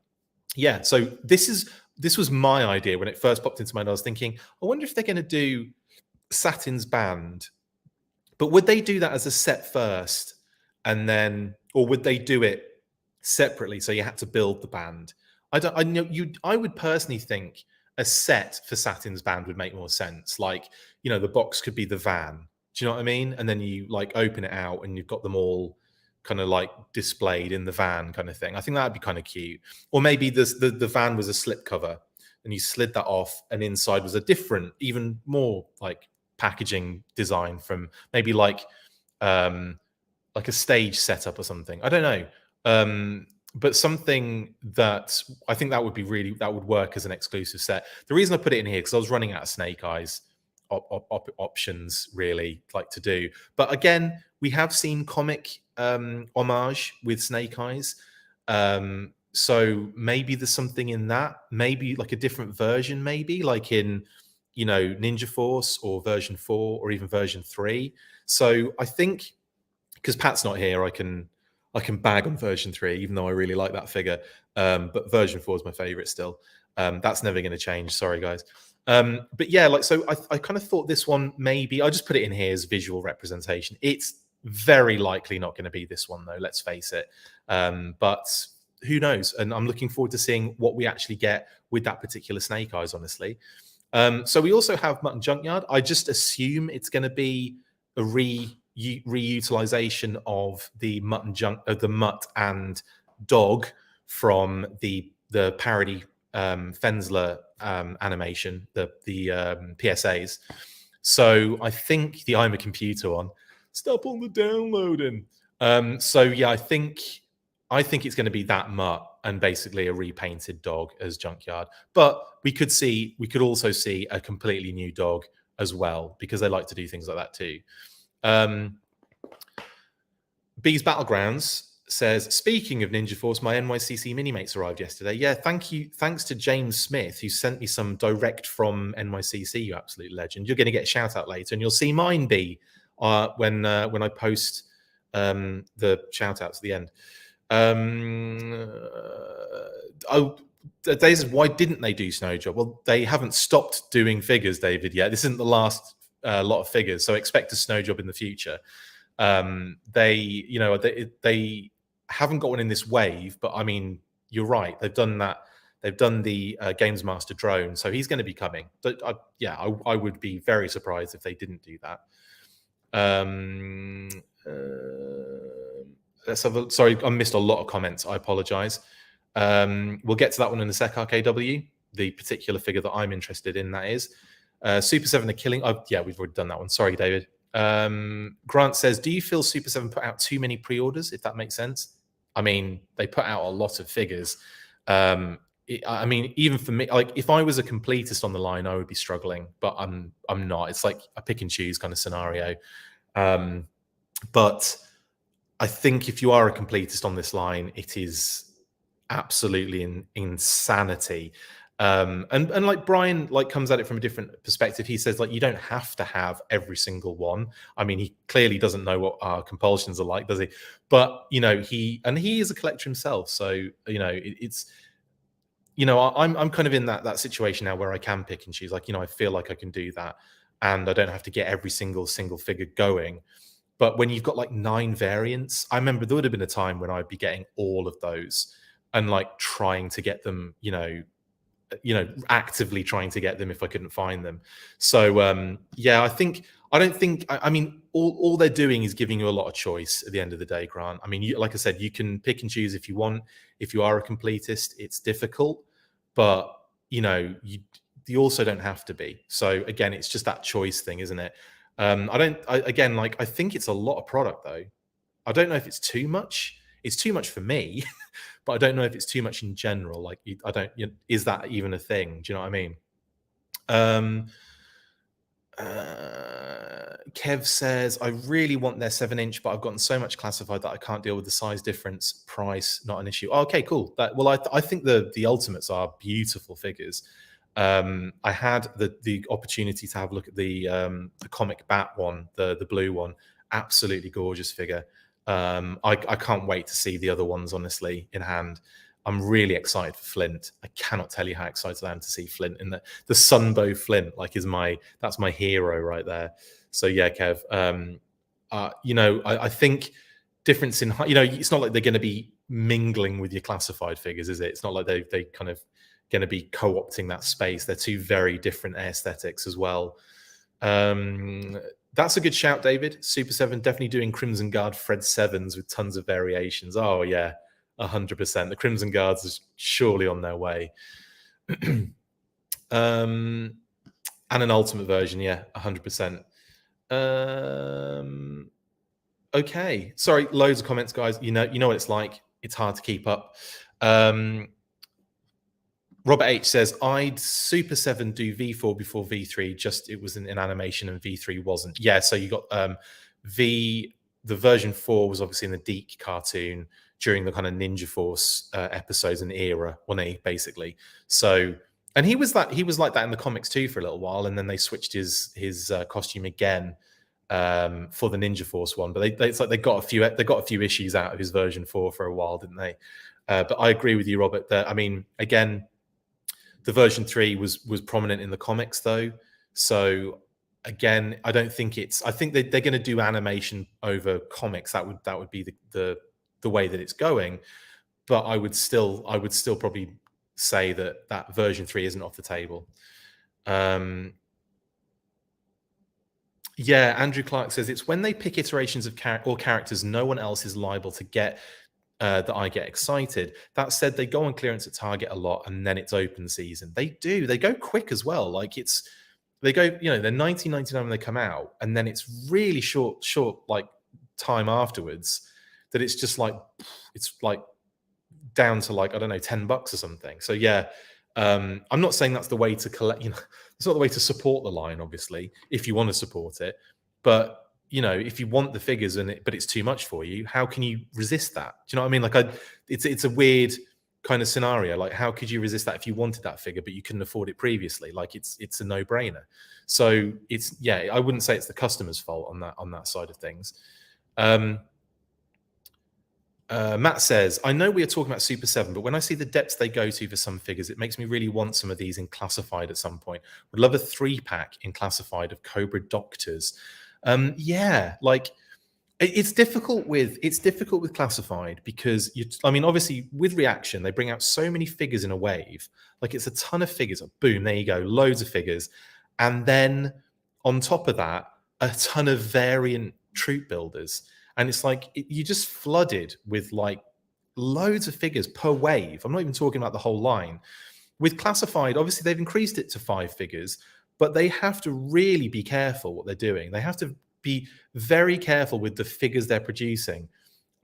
Speaker 1: yeah. So this was my idea when it first popped into my head. I was thinking, I wonder if they're going to do Satin's band. But would they do that as a set first, and then, or would they do it separately? So you had to build the band. I would personally think a set for Satin's band would make more sense. Like, you know, the box could be the van. Do you know what I mean? And then you like open it out, and you've got them all kind of like displayed in the van, kind of thing. I think that'd be kind of cute. Or maybe the van was a slip cover, and you slid that off, and inside was a different, even more like packaging design from maybe like a stage setup or something. I don't know, but something that I think that would work as an exclusive set. The reason I put it in here, because I was running out of Snake Eyes options, really, like to do. But again, we have seen comic homage with Snake Eyes, so maybe there's something in that. Maybe like a different version, maybe like in, you know, Ninja Force or version 4 or even version 3. So I think, because Pat's not here, I can bag on version 3, even though I really like that figure. But version 4 is my favorite still. That's never going to change. Sorry, guys. But yeah, like, so I kind of thought this one, maybe I'll just put it in here as visual representation. It's very likely not going to be this one, though, let's face it. But who knows? And I'm looking forward to seeing what we actually get with that particular Snake Eyes, honestly. So we also have Mutt and Junkyard. I just assume it's going to be a reutilization of the Mutt and Dog from the parody Fensler animation, the PSAs. So I think the I'm a Computer one. Stop all the downloading. So yeah, I think it's going to be that Mutt and basically a repainted Dog as Junkyard. But we could also see a completely new Dog as well, because they like to do things like that too. Bees Battlegrounds says, speaking of Ninja Force, my NYCC mini-mates arrived yesterday. Yeah, thanks to James Smith, who sent me some direct from NYCC, you absolute legend. You're going to get a shout out later, and you'll see mine be when I post the shout outs at the end. David says, why didn't they do Snow Job? Well, they haven't stopped doing figures, David, yet. This isn't the last lot of figures, so expect a Snow Job in the future. They haven't got one in this wave, but I mean, you're right. They've done that They've done the Games Master drone, so he's going to be coming. But I would be very surprised if they didn't do that. Sorry, I missed a lot of comments. I apologize. We'll get to that one in a sec, RKW. The particular figure that I'm interested in, that is. Super 7 are killing. Oh, yeah, we've already done that one. Sorry, David. Grant says, do you feel Super 7 put out too many pre-orders, if that makes sense? I mean, they put out a lot of figures. I mean, even for me, like if I was a completist on the line, I would be struggling, but I'm not. It's like a pick and choose kind of scenario. But I think if you are a completist on this line, it is absolutely insanity. And like Brian like comes at it from a different perspective. He says like you don't have to have every single one. I mean, he clearly doesn't know what our compulsions are like, does he? But you know, he is a collector himself, so you know, it's you know, I'm kind of in that situation now where I can pick and choose. Like, you know, I feel like I can do that, and I don't have to get every single figure going. But when you've got like 9 variants, I remember there would have been a time when I'd be getting all of those and like trying to get them, you know, actively trying to get them if I couldn't find them. So yeah, I don't think I mean all they're doing is giving you a lot of choice at the end of the day, Grant. I mean, like I said, you can pick and choose if you want. If you are a completist, it's difficult, but you know, you also don't have to be. So again, it's just that choice thing, isn't it? I think it's a lot of product though. I don't know if it's too much. It's too much for me, but I don't know if it's too much in general. Like, is that even a thing? Do you know what I mean? Kev says, I really want their 7-inch, but I've gotten so much classified that I can't deal with the size difference. Price, not an issue. Oh, okay, cool. I think the Ultimates are beautiful figures. I had the opportunity to have a look at the comic Bat one, the blue one. Absolutely gorgeous figure. I can't wait to see the other ones, honestly, in hand. I'm really excited for Flint. I cannot tell you how excited I am to see Flint in the Sunbow Flint. Like that's my hero right there. So yeah, Kev. You know, I think difference in, you know, it's not like they're going to be mingling with your classified figures, is it? It's not like they kind of going to be co-opting that space. They're two very different aesthetics as well. That's a good shout, David. Super 7 definitely doing Crimson Guard Fred 7s with tons of variations. Oh yeah, 100%. The Crimson Guards is surely on their way. And an Ultimate version, yeah, 100%. Okay, sorry, loads of comments, guys. You know what it's like. It's hard to keep up. Robert H says, I'd Super 7 do V4 before V3, just it was in animation and V3 wasn't. Yeah, so you got the version 4 was obviously in the Deke cartoon during the kind of Ninja Force episodes and era, wasn't he, basically? So, and he was like that in the comics too for a little while, and then they switched his costume again for the Ninja Force one. But it's like they got a few issues out of his version 4 for a while, didn't they? But I agree with you, Robert, that I mean, again, the version 3 was prominent in the comics though. So again, I don't think I think they're going to do animation over comics. That would be the way that it's going. But I would still probably say that version 3 isn't off the table. Yeah, Andrew Clark says it's when they pick iterations of characters no one else is liable to get that I get excited. That said, they go on clearance at Target a lot, and then it's open season. They do. They go quick as well. Like they go, you know, they're $19.99 when they come out, and then it's really short like time afterwards that it's just like down to like, I don't know, $10 or something. So yeah, I'm not saying that's the way to collect. You know, it's not the way to support the line, obviously, if you want to support it, but you know, if you want the figures but it's too much for you, how can you resist that? Do you know what I mean? Like, it's a weird kind of scenario. Like, how could you resist that if you wanted that figure but you couldn't afford it previously? Like, it's a no-brainer. So yeah, I wouldn't say it's the customer's fault on that side of things. Matt says, I know we are talking about Super 7, but when I see the depths they go to for some figures, it makes me really want some of these in classified at some point. Would love a 3-pack in classified of Cobra Doctors. Yeah, like It's difficult with classified because I mean, obviously with reaction they bring out so many figures in a wave. Like it's a ton of figures. Boom, there you go, loads of figures, and then on top of that, a ton of variant troop builders, and it's like you just flooded with like loads of figures per wave. I'm not even talking about the whole line. With classified, obviously they've increased it to 5 figures, but they have to really be careful what they're doing. They have to be very careful with the figures they're producing.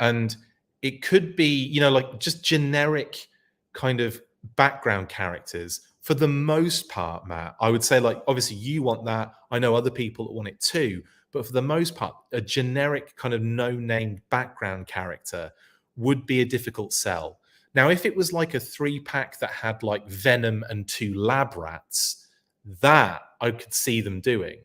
Speaker 1: And it could be, you know, like just generic kind of background characters. For the most part, Matt, I would say, like, obviously you want that. I know other people that want it too. But for the most part, a generic kind of no-name background character would be a difficult sell. Now, if it was like a 3-pack that had like Venom and 2 lab rats, that I could see them doing.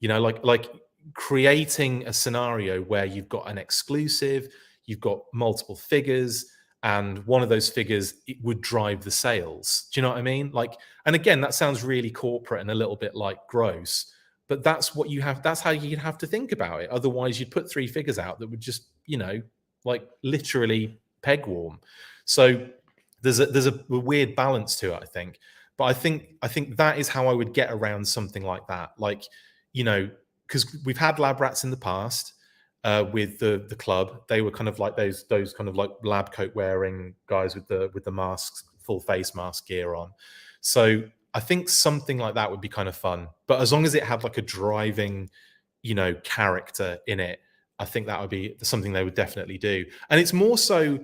Speaker 1: You know, like creating a scenario where you've got an exclusive, you've got multiple figures, and one of those figures it would drive the sales. Do you know what I mean? Like, and again, that sounds really corporate and a little bit like gross, but that's what you have. That's how you'd have to think about it. Otherwise, you'd put 3 figures out that would just, you know, like literally peg warm. So there's a weird balance to it, I think. But I think that is how I would get around something like that. Like, you know, because we've had lab rats in the past with the club. They were kind of like those kind of like lab coat wearing guys with the masks, full face mask gear on. So I think something like that would be kind of fun. But as long as it had like a driving, you know, character in it, I think that would be something they would definitely do. And it's more so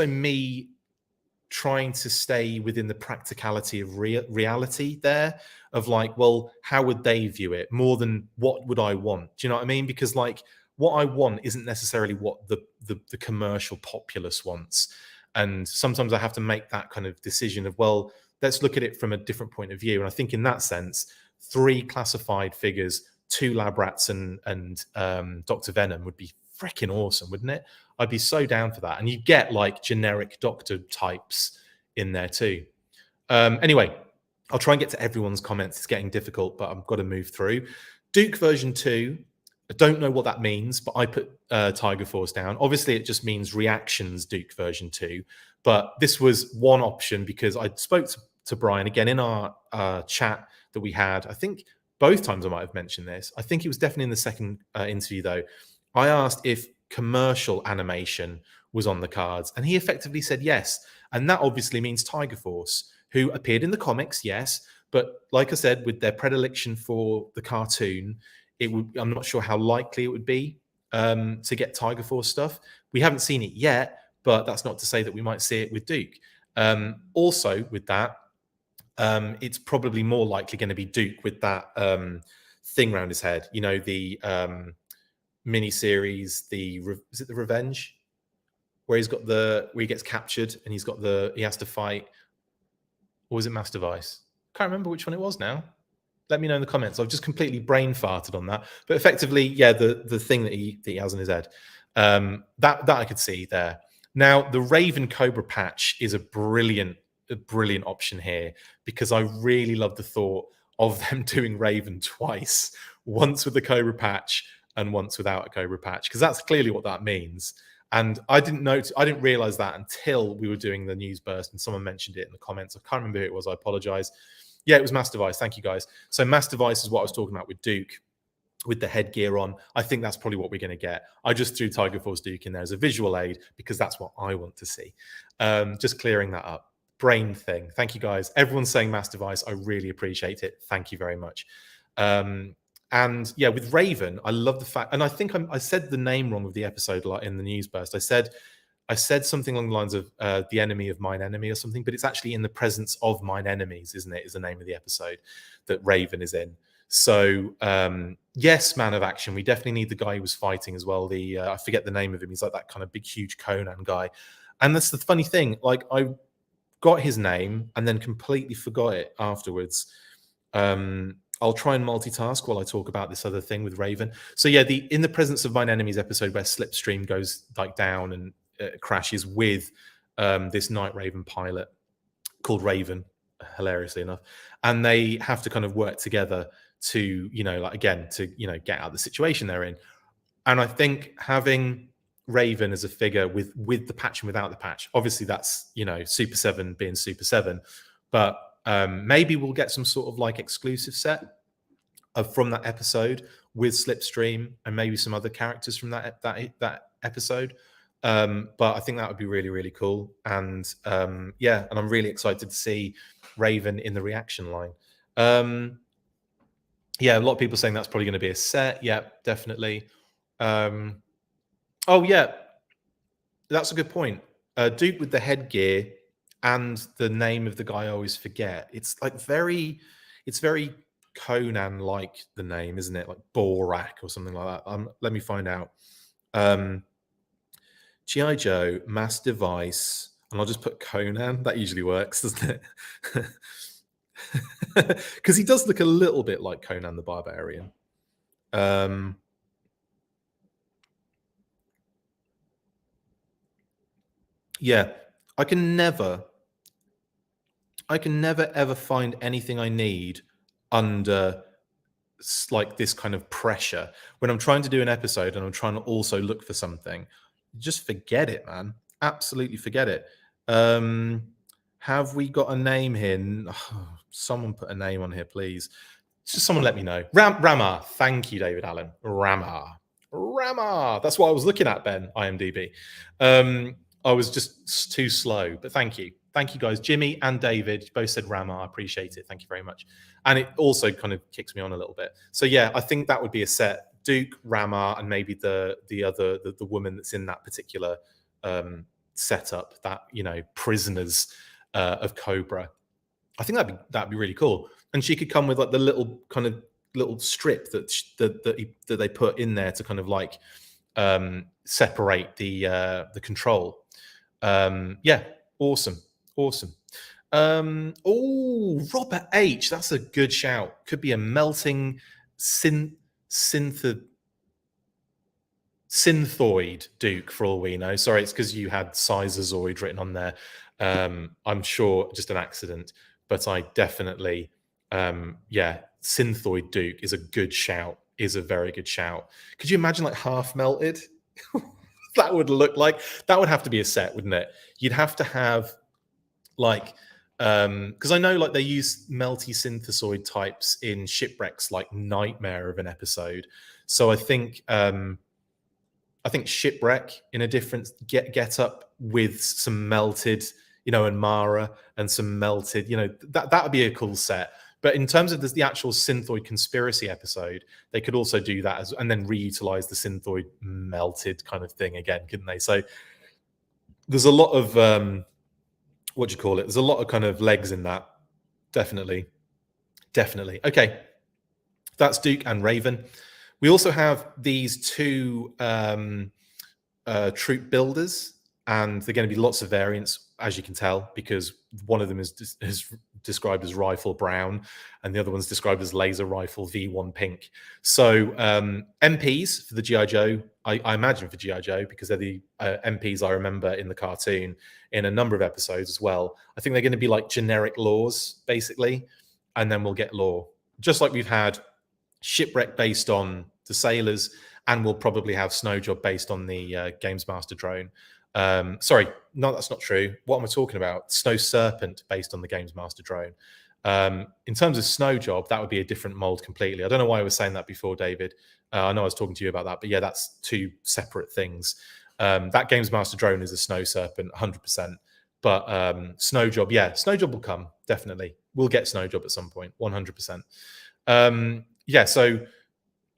Speaker 1: me trying to stay within the practicality of reality there, of like, well, how would they view it more than what would I want? Do you know what I mean? Because like what I want isn't necessarily what the commercial populace wants. And sometimes I have to make that kind of decision of, well, let's look at it from a different point of view. And I think in that sense, 3 classified figures, 2 lab rats and Dr. Venom would be freaking awesome, wouldn't it? I'd be so down for that. And you get like generic doctor types in there too. Anyway, I'll try and get to everyone's comments. It's getting difficult, but I've got to move through. Duke version 2. I don't know what that means, but I put Tiger Force down. Obviously, it just means reactions Duke version 2. But this was one option because I spoke to Brian again in our chat that we had. I think both times I might have mentioned this. I think it was definitely in the second interview, though. I asked if commercial animation was on the cards, and he effectively said yes. And that obviously means Tiger Force, who appeared in the comics, yes. But like I said, with their predilection for the cartoon, I'm not sure how likely it would be to get Tiger Force stuff. We haven't seen it yet, but that's not to say that we might see it with Duke. Also, with that, it's probably more likely going to be Duke with that thing around his head. You know, the mini-series, is it the Revenge? Where he gets captured and he has to fight. Or was it Master Vice? Can't remember which one it was now. Let me know in the comments. I've just completely brain farted on that. But effectively, yeah, the thing that he has in his head. That I could see there. Now, the Raven Cobra patch is a brilliant option here, because I really love the thought of them doing Raven twice, once with the Cobra patch and once without a Cobra patch, because that's clearly what that means. And I didn't realize that until we were doing the news burst and someone mentioned it in the comments. I can't remember who it was. I apologize. Yeah, it was Master Vice. Thank you, guys. So Master Vice is what I was talking about with Duke, with the headgear on. I think that's probably what we're going to get. I just threw Tiger Force Duke in there as a visual aid because that's what I want to see. Just clearing that up. Brain thing. Thank you, guys. Everyone's saying Master Vice. I really appreciate it. Thank you very much. And yeah, with Raven, I love the fact, and I think I said the name wrong of the episode in the news burst. I said something along the lines of the enemy of mine enemy or something, but it's actually in the presence of mine enemies, isn't it? Is the name of the episode that Raven is in. So yes, man of action. We definitely need the guy who was fighting as well. I forget the name of him. He's like that kind of big, huge Conan guy. And that's the funny thing. Like I got his name and then completely forgot it afterwards. I'll try and multitask while I talk about this other thing with Raven. So yeah, in the presence of mine enemies episode where Slipstream goes like down and crashes with this Night Raven pilot called Raven, hilariously enough, and they have to kind of work together to, you know, like again to, you know, get out of the situation they're in. And I think having Raven as a figure with the patch and without the patch, obviously that's, you know, Super 7 being Super 7, but maybe we'll get some sort of like exclusive set from that episode with Slipstream and maybe some other characters from that episode. But I think that would be really, really cool. And yeah, and I'm really excited to see Raven in the reaction line. Yeah, a lot of people saying that's probably going to be a set. Yeah, definitely. Oh yeah, that's a good point. Duke with the headgear and the name of the guy I always forget. It's like it's very Conan-like, the name, isn't it? Like Borak or something like that. Let me find out. G.I. Joe, Mass Device, and I'll just put Conan. That usually works, doesn't it? Because he does look a little bit like Conan the Barbarian. Yeah, I can never ever find anything I need under like this kind of pressure when I'm trying to do an episode and I'm trying to also look for something. Just forget it, man. Absolutely forget it. Have we got a name here? Oh, someone put a name on here, please. Just someone let me know. Ramar. Thank you, David Allen. Ramar. That's what I was looking at, Ben, IMDb. I was just too slow, but thank you. Thank you, guys. Jimmy and David both said Ramar. I appreciate it. Thank you very much. And it also kind of kicks me on a little bit. So yeah, I think that would be a set. Duke, Ramar, and maybe the woman that's in that particular setup, that, you know, prisoners of Cobra. I think that'd be really cool. And she could come with like the little strip that they put in there to kind of like separate the control. Yeah, awesome. Oh, Robert H. That's a good shout. Could be a melting synthoid Duke for all we know. Sorry, it's because you had Sizeroid written on there. I'm sure just an accident, but I definitely, yeah, Synthoid Duke is a good shout. Is a very good shout. Could you imagine like half melted? That would look like, that would have to be a set, wouldn't it? You'd have to have like, because I know like they use melty synthesoid types in Shipwreck's like nightmare of an episode. So I think Shipwreck in a different get up with some melted, you know, and Mara and some melted, you know, that would be a cool set. But in terms of the actual Synthoid conspiracy episode, they could also do that and then reutilize the Synthoid melted kind of thing again, couldn't they? So there's a lot of what do you call it? There's a lot of kind of legs in that. Definitely. Okay, that's Duke and Raven. We also have these two troop builders, and they're going to be lots of variants, as you can tell, because one of them is described as Rifle Brown, and the other one's described as Laser Rifle V1 Pink. So MPs for the G.I. Joe, I imagine for G.I. Joe, because they're the MPs I remember in the cartoon in a number of episodes as well. I think they're going to be like generic laws, basically, and then we'll get lore. Just like we've had Shipwreck based on the sailors, and we'll probably have Snowjob based on the Games Master drone. Sorry, no, that's not true. What am I talking about? Snow Serpent based on the Games Master drone. In terms of Snowjob, that would be a different mold completely. I don't know why I was saying that before, David. I know I was talking to you about that, but yeah, that's two separate things. That Games Master drone is a Snow Serpent, 100%. But Snowjob, yeah, Snowjob will come, definitely. We'll get Snowjob at some point, 100%. Yeah, so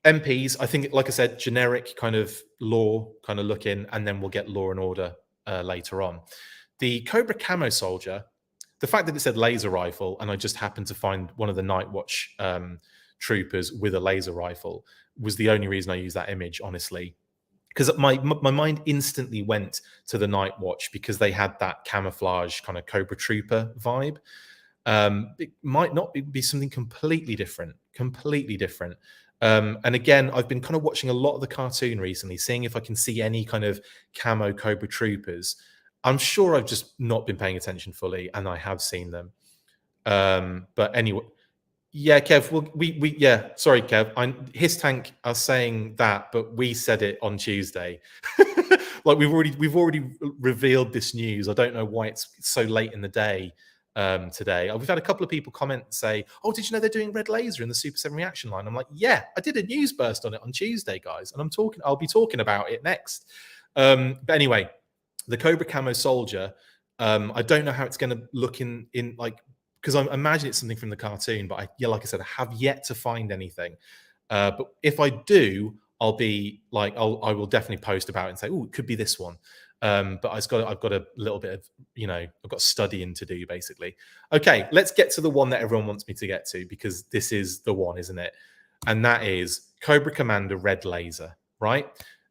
Speaker 1: MPs, I think, like I said, generic kind of lore kind of look in, and then we'll get Law and Order later on. The Cobra Camo Soldier, the fact that it said laser rifle, and I just happened to find one of the Night Watch troopers with a laser rifle, was the only reason I used that image, honestly. Because my mind instantly went to the Night Watch because they had that camouflage kind of Cobra Trooper vibe. It might not be something completely different. And again, I've been kind of watching a lot of the cartoon recently, seeing if I can see any kind of camo Cobra Troopers. I'm sure I've just not been paying attention fully, and I have seen them. But anyway, Yeah, Kev. Well, we yeah. Sorry, Kev. His tank are saying that, but we said it on Tuesday. Like we've already revealed this news. I don't know why it's so late in the day today. We've had a couple of people comment and say, "Oh, did you know they're doing red laser in the Super 7 reaction line?" I'm like, "Yeah, I did a news burst on it on Tuesday, guys, and I'll be talking about it next." But anyway, the Cobra Camo Soldier. I don't know how it's going to look in like, because I imagine it's something from the cartoon, but yeah, like I said, I have yet to find anything. But if I do, I'll be like, I will definitely post about it and say, oh, it could be this one. But I've got a little bit of, I've got studying to do basically. Okay, let's get to the one that everyone wants me to get to, because this is the one, isn't it? And that is Cobra Commander Red Laser, right?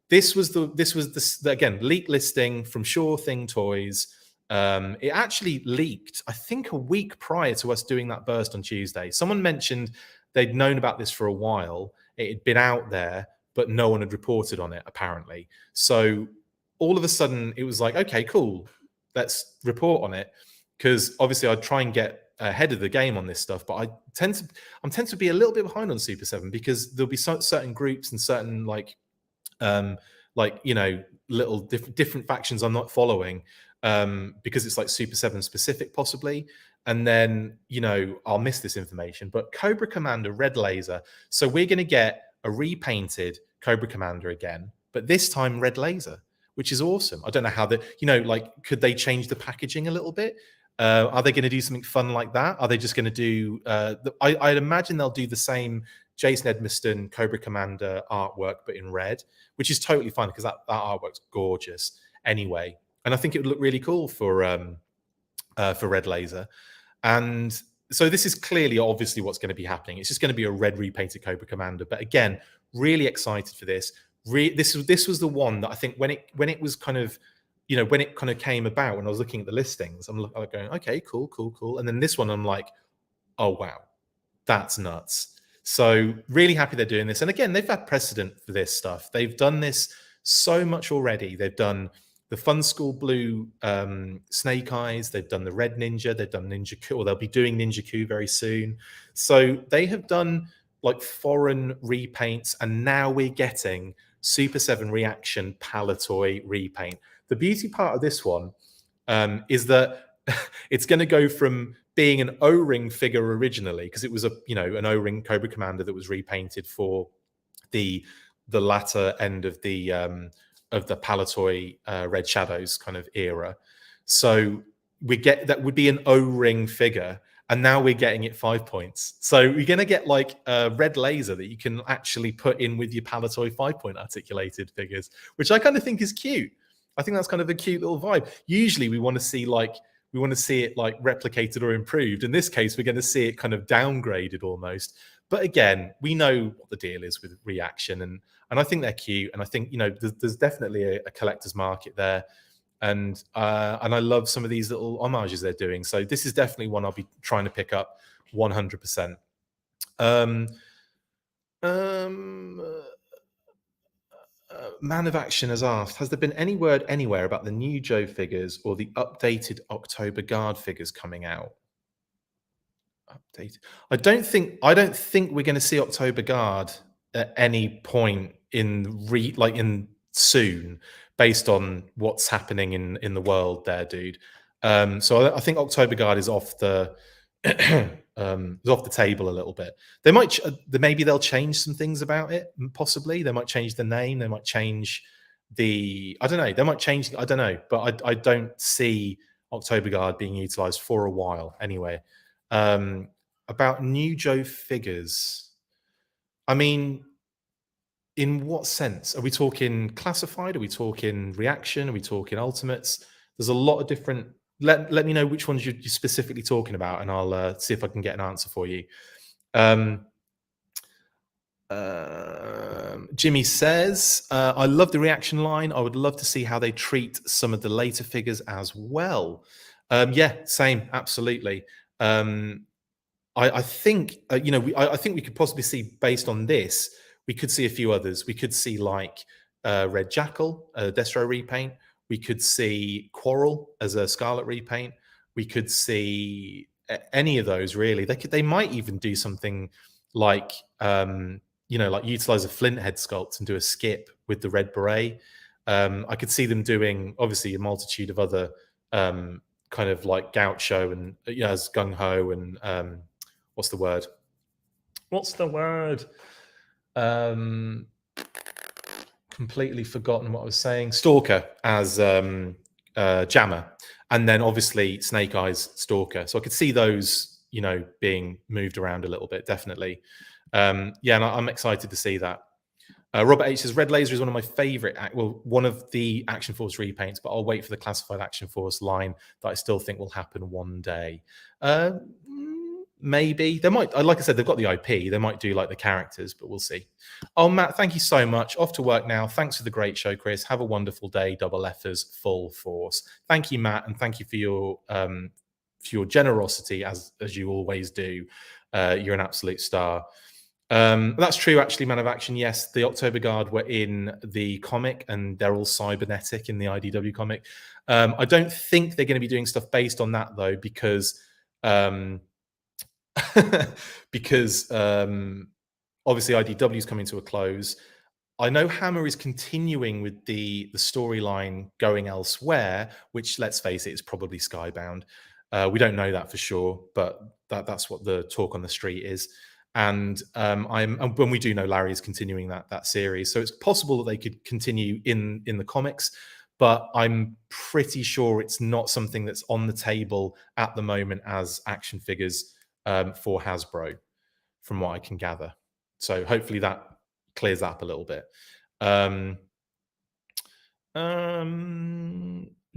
Speaker 1: This was the again, leak listing from Sure Thing Toys. It actually leaked, I think, a week prior to us doing that burst on Tuesday. Someone mentioned they'd known about this for a while. It had been out there, but no one had reported on it, apparently. So all of a sudden, it was like, okay, cool, let's report on it. Because obviously, I'd try and get ahead of the game on this stuff, but I tend to be a little bit behind on Super 7, because there'll be certain groups and certain little different factions I'm not following, because it's like Super 7 specific possibly, and then I'll miss this information. But Cobra Commander Red Laser, so we're going to get a repainted Cobra Commander again, but this time Red Laser, which is awesome. I don't know how could they change the packaging a little bit? Are they going to do something fun like that? Are they just going to do I'd imagine they'll do the same Jason Edmiston Cobra Commander artwork, but in red, which is totally fine, because that artwork's gorgeous anyway. And I think it would look really cool for Red Laser. And so this is clearly, obviously, what's going to be happening. It's just going to be a red repainted Cobra Commander. But again, really excited for this. This was the one that I think when it was kind of, when it kind of came about, when I was looking at the listings, I'm going, okay, cool. And then this one, I'm like, oh, wow, that's nuts. So really happy they're doing this. And again, they've had precedent for this stuff. They've done this so much already. They've done the Fun School Blue Snake Eyes. They've done the Red Ninja. They've done Ninja Coup, or they'll be doing Ninja Coup very soon. So they have done like foreign repaints, and now we're getting Super 7 Reaction Palitoy repaint. The beauty part of this one is that it's going to go from being an O-ring figure originally, because it was an O-ring Cobra Commander that was repainted for the latter end of the Palitoy Red Shadows kind of era. So that would be an O-ring figure, and now we're getting it 5 points. So you're going to get like a Red Laser that you can actually put in with your Palitoy 5-point articulated figures, which I kind of think is cute. I think that's kind of a cute little vibe. Usually we want to see it like replicated or improved. In this case, we're going to see it kind of downgraded almost. But again, we know what the deal is with Reaction, and I think they're cute, and I think there's definitely a collector's market there, and I love some of these little homages they're doing. So this is definitely one I'll be trying to pick up 100%. Man of Action has asked, has there been any word anywhere about the new Joe figures or the updated October Guard figures coming out? Updated. I don't think we're going to see October Guard at any point in soon, based on what's happening in the world there, dude. So I think October Guard is off the is off the table a little bit. Maybe they'll change some things about it. Possibly they might change the name. They might change I don't know. They might change. I don't know. But I don't see October Guard being utilized for a while anyway. About new Joe figures, I mean, in what sense? Are we talking classified? Are we talking reaction? Are we talking ultimates? There's a lot of different. Let me know which ones you're specifically talking about, and I'll see if I can get an answer for you. Jimmy says, I love the reaction line. I would love to see how they treat some of the later figures as well. Yeah, same, absolutely. I think I think we could possibly see, based on this, we could see a few others. We could see like Red Jackal, Destro repaint. We could see Quarrel as a Scarlet repaint. We could see any of those really. They might even do something like like utilize a flint head sculpt and do a skip with the red beret. I could see them doing obviously a multitude of other kind of like Gaucho and as Gung Ho and what's the word? Completely forgotten what I was saying. Stalker as Jammer, and then obviously Snake Eyes Stalker. So I could see those, being moved around a little bit, definitely. And I'm excited to see that. Robert H says Red Laser is one of my favorite, one of the Action Force repaints, but I'll wait for the classified Action Force line that I still think will happen one day. Maybe they might. Like I said, they've got the IP. They might do like the characters, but we'll see. Oh, Matt, thank you so much. Off to work now. Thanks for the great show, Chris. Have a wonderful day. Double F's full force. Thank you, Matt, and thank you for your generosity as you always do. You're an absolute star. That's true, actually, Man of Action. Yes, the October Guard were in the comic, and they're all cybernetic in the IDW comic. I don't think they're going to be doing stuff based on that though, because. Because obviously IDW is coming to a close. I know Hammer is continuing with the storyline going elsewhere, which, let's face it, is probably Skybound. We don't know that for sure, but that's what the talk on the street is. And when we do know Larry is continuing that series, so it's possible that they could continue in the comics. But I'm pretty sure it's not something that's on the table at the moment as action figures for Hasbro, from what I can gather. So hopefully that clears that up a little bit.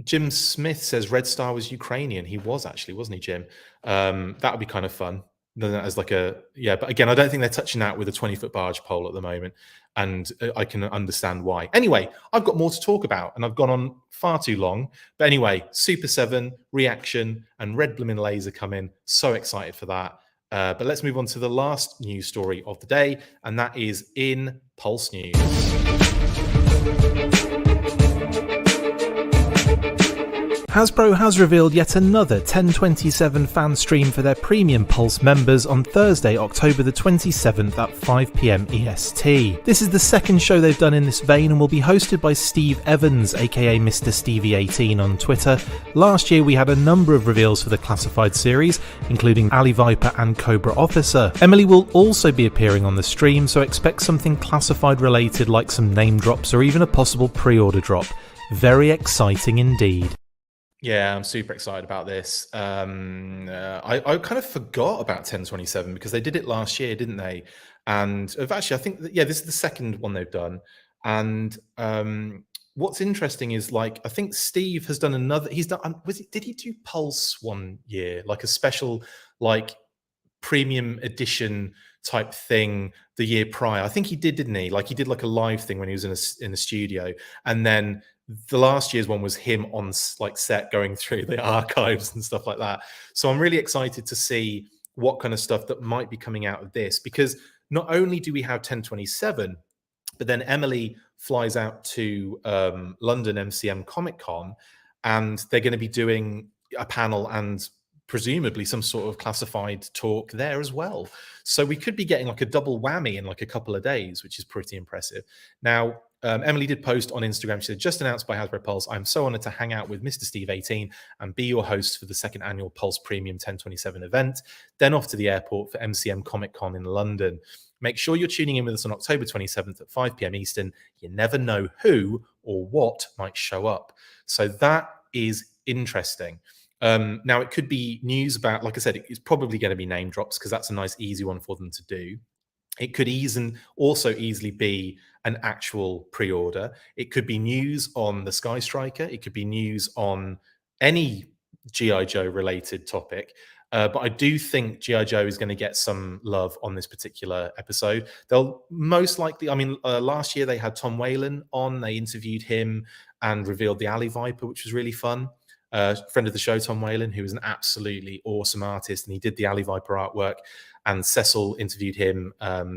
Speaker 1: Jim Smith says Red Star was Ukrainian. He was actually, wasn't he, Jim? That would be kind of fun. As like but again, I don't think they're touching that with a 20-foot barge pole at the moment, and I can understand why. Anyway, I've got more to talk about, and I've gone on far too long. But anyway, Super 7, Reaction, and Red Bloomin' Laser come in. So excited for that. But let's move on to the last news story of the day, and that is in Pulse News.
Speaker 2: Hasbro has revealed yet another 1027 fan stream for their premium Pulse members on Thursday, October the 27th at 5 PM EST. This is the second show they've done in this vein and will be hosted by Steve Evans, aka Mr. Stevie18 on Twitter. Last year we had a number of reveals for the classified series, including Ali Viper and Cobra Officer. Emily will also be appearing on the stream, so expect something classified related like some name drops or even a possible pre-order drop. Very exciting indeed.
Speaker 1: Yeah, I'm super excited about this. I kind of forgot about 1027 because they did it last year, didn't they? And actually, I think this is the second one they've done. And what's interesting is, like, I think Steve has done another. He's done. Did he do Pulse one year, like a special, like premium edition type thing the year prior? I think he did, didn't he? Like he did like a live thing when he was in a studio, and then the last year's one was him on like set going through the archives and stuff like that. So I'm really excited to see what kind of stuff that might be coming out of this, because not only do we have 1027, but then Emily flies out to London MCM Comic Con, and they're going to be doing a panel and presumably some sort of classified talk there as well. So we could be getting like a double whammy in like a couple of days, which is pretty impressive. Now, Emily did post on Instagram. She said, just announced by Hasbro Pulse, I'm so honored to hang out with Mr. Steve 18 and be your host for the second annual Pulse Premium 1027 event. Then off to the airport for MCM Comic Con in London. Make sure you're tuning in with us on October 27th at 5 PM Eastern. You never know who or what might show up. So that is interesting. Now, it could be news about, like I said, it's probably going to be name drops because that's a nice, easy one for them to do. It could also easily be an actual pre-order. It could be news on the Sky Striker. It could be news on any G.I. Joe related topic. But I do think G.I. Joe is going to get some love on this particular episode. They'll most likely, last year they had Tom Whalen on. They interviewed him and revealed the Ali Viper, which was really fun. Friend of the show, Tom Whalen, who is an absolutely awesome artist, and he did the Ali Viper artwork. And Cecil interviewed him, for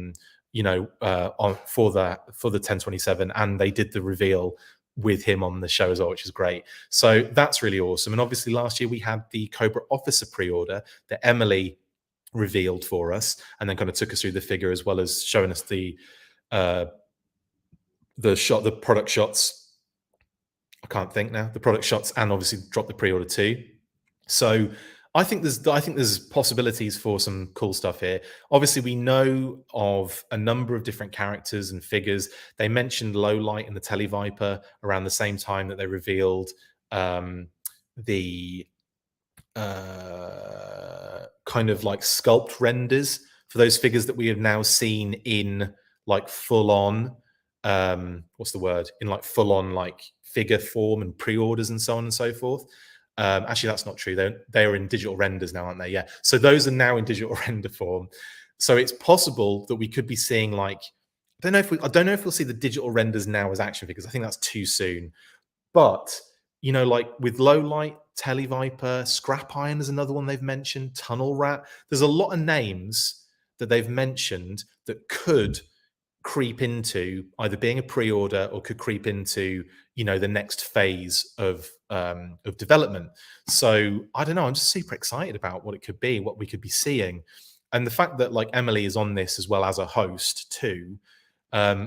Speaker 1: the 1027, and they did the reveal with him on the show as well, which is great. So that's really awesome. And obviously last year we had the Cobra Officer pre-order that Emily revealed for us, and then kind of took us through the figure as well as showing us the product shots. I can't think now. The product shots, and obviously dropped the pre-order too. So I think there's possibilities for some cool stuff here. Obviously, we know of a number of different characters and figures. They mentioned Lowlight in the Televiper around the same time that they revealed the kind of like sculpt renders for those figures that we have now seen in like full on what's the word, in like full on like figure form and pre-orders and so on and so forth. Actually, that's not true. They're in digital renders now, aren't they? Yeah. So those are now in digital render form. So it's possible that we could be seeing like, I don't know if we'll see the digital renders now as action figures. I think that's too soon. But you know, like with Lowlight, Televiper, Scrap Iron is another one they've mentioned, Tunnel Rat. There's a lot of names that they've mentioned that could creep into either being a pre-order or could creep into, you know, the next phase of development. So I don't know. I'm just super excited about what it could be, what we could be seeing, and the fact that like Emily is on this as well as a host too